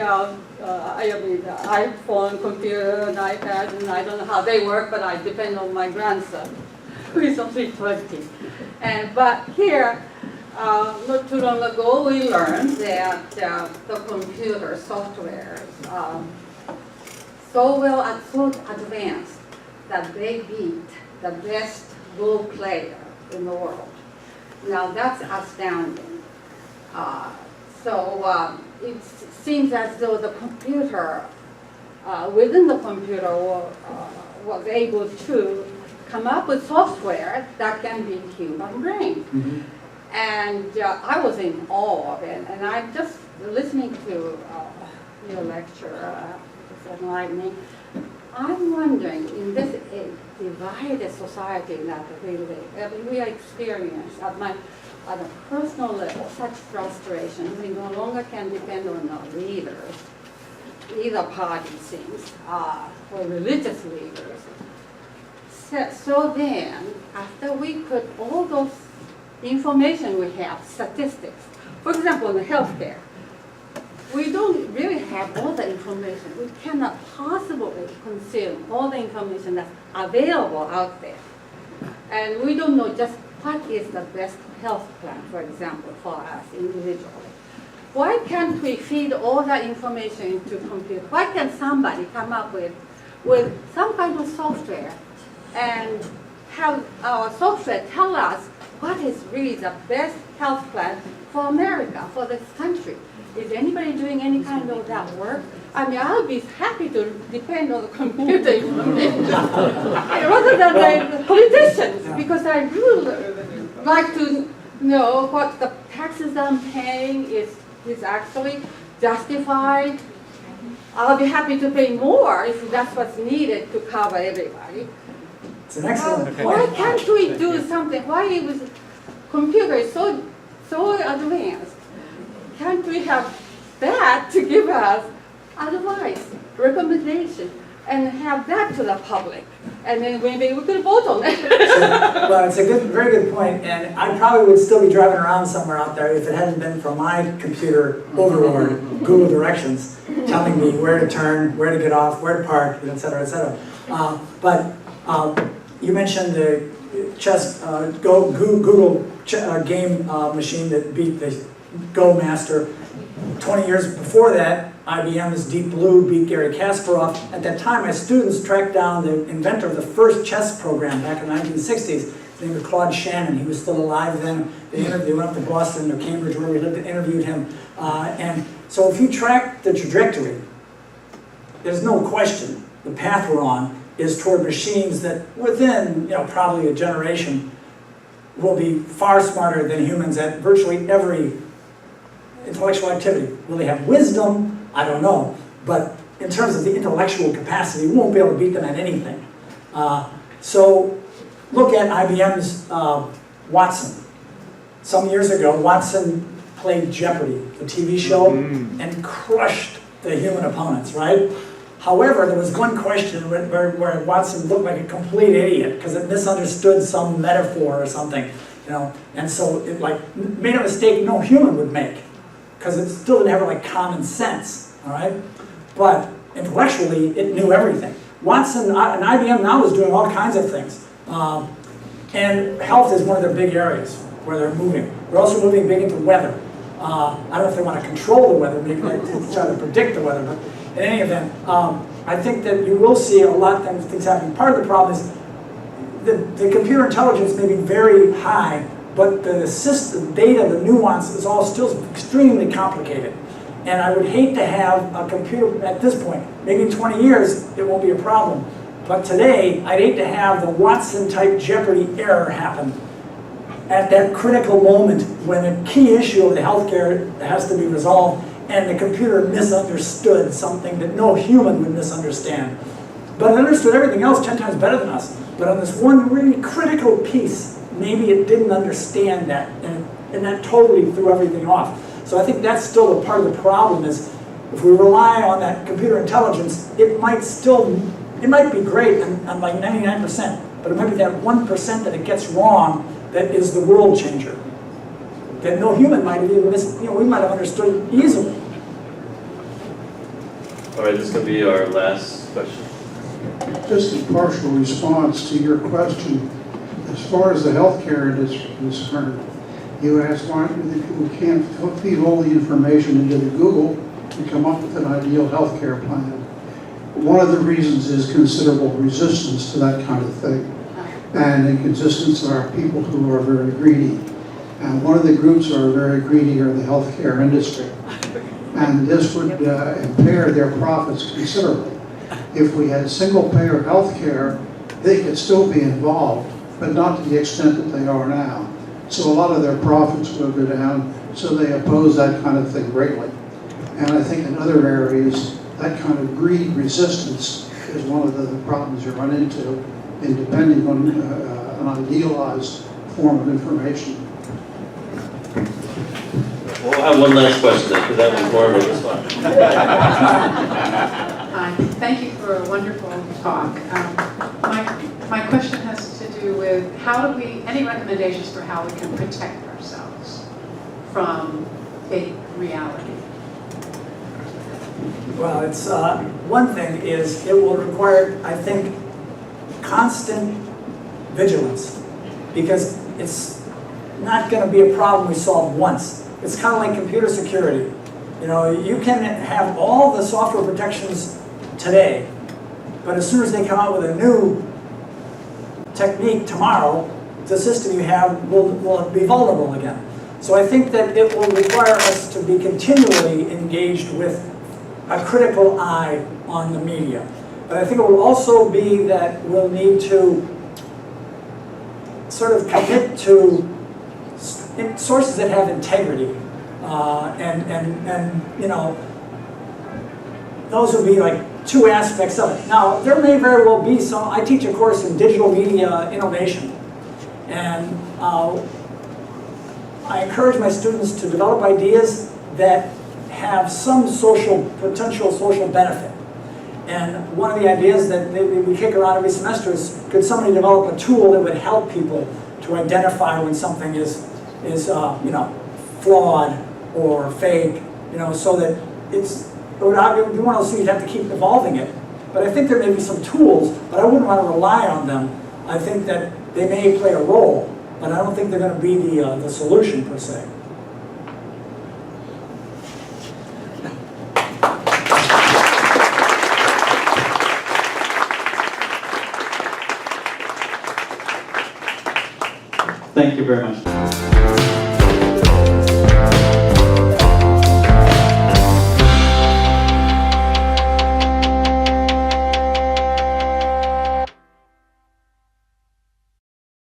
iPhone, computer, and iPad, and I don't know how they work, but I depend on my grandson, who is only 20. But here, not too long ago, we learned that the computer software so advanced that they beat the best Go player in the world. Now that's astounding. It seems as though the computer within the computer was able to come up with software that can be human brain. And I was in awe of it, and I'm just listening to your lecture, it's enlightening. I'm wondering, in this divided society that we experience at a personal level, such frustration, we no longer can depend on our leaders, either party seems, or religious leaders. So then, after we put all those information we have, statistics, for example, in the healthcare, we don't really have all the information. We cannot possibly consume all the information that's available out there. And we don't know just what is the best health plan, for example, for us individually. Why can't we feed all that information into computer? Why can't somebody come up with some kind of software and have our software tell us what is really the best health plan for America, for this country? Is anybody doing any kind of that work? I mean, I'll be happy to depend on the computer information rather than the politicians, because I really like to know what the taxes I'm paying is actually justified. I'll be happy to pay more if that's what's needed to cover everybody. It's an excellent point. Why can't we do something? Why is computer is so advanced? Can't we have that to give us advice, recommendation, and have that to the public? And then maybe we could vote on it. Well, it's a very good point, and I probably would still be driving around somewhere out there if it hadn't been for my computer overlord, Google Directions, telling me where to turn, where to get off, where to park, et cetera, et cetera. But you mentioned the Google game machine that beat the Go master. 20 years before that, IBM's Deep Blue beat Garry Kasparov. At that time, my students tracked down the inventor of the first chess program back in the 1960s. His name was Claude Shannon. He was still alive then. They went up to Boston or Cambridge, where we lived, and interviewed him. And so if you track the trajectory, there's no question the path we're on is toward machines that within probably a generation will be far smarter than humans at virtually every intellectual activity. Will they have wisdom? I don't know. But in terms of the intellectual capacity, we won't be able to beat them at anything. So look at IBM's Watson. Some years ago, Watson played Jeopardy, the TV show, and crushed the human opponents, right? However, there was one question where Watson looked like a complete idiot because it misunderstood some metaphor or something, and so it made a mistake no human would make, because it still didn't have common sense, all right? But intellectually, it knew everything. Watson and IBM now is doing all kinds of things, and health is one of their big areas where they're moving. They're also moving big into weather. I don't know if they want to control the weather, maybe try to predict the weather, but in any event, I think that you will see a lot of things happening. Part of the problem is the computer intelligence may be very high, but the system, data, the nuance is all still extremely complicated. And I would hate to have a computer at this point. Maybe in 20 years, it won't be a problem. But today, I'd hate to have the Watson-type Jeopardy error happen at that critical moment when a key issue of the healthcare has to be resolved and the computer misunderstood something that no human would misunderstand. But it understood everything else 10 times better than us. But on this one really critical piece, maybe it didn't understand that, and that totally threw everything off. So I think that's still a part of the problem is if we rely on that computer intelligence, it might be great on like 99%, but it might be that 1% that it gets wrong that is the world changer. That no human might have even we might have understood easily. All right, this is going to be our last question. Just a partial response to your question. As far as the healthcare industry is concerned, you asked why people can't feed all the information into the Google to come up with an ideal healthcare plan. One of the reasons is considerable resistance to that kind of thing. And inconsistence are people who are very greedy. And one of the groups who are very greedy are the healthcare industry. And this would impair their profits considerably. if we had single-payer health care, they could still be involved, but not to the extent that they are now. So a lot of their profits will go down, so they oppose that kind of thing greatly. And I think in other areas, that kind of greed resistance is one of the problems you run into in depending on an idealized form of information. We'll have one last question then, because that was more of a response. Thank you for a wonderful talk. My question has to do with any recommendations for how we can protect ourselves from fake reality? Well, it's, one thing is it will require, I think, constant vigilance, because it's not going to be a problem we solve once. It's kind of like computer security. You know, you can have all the software protections today, but as soon as they come out with a new technique tomorrow, the system you have will be vulnerable again. So I think that it will require us to be continually engaged with a critical eye on the media. But I think it will also be that we'll need to sort of commit to sources that have integrity. And you know, those would be like two aspects of it. Now, there may very well be some, I teach a course in digital media innovation. And I encourage my students to develop ideas that have some potential social benefit. And one of the ideas that we kick around every semester is, could somebody develop a tool that would help people to identify when something is you know, flawed or fake, you know, so that it's, it would be one of those things you'd have to keep evolving it. But I think there may be some tools, but I wouldn't want to rely on them. I think that they may play a role, but I don't think they're going to be the solution per se. Thank you very much.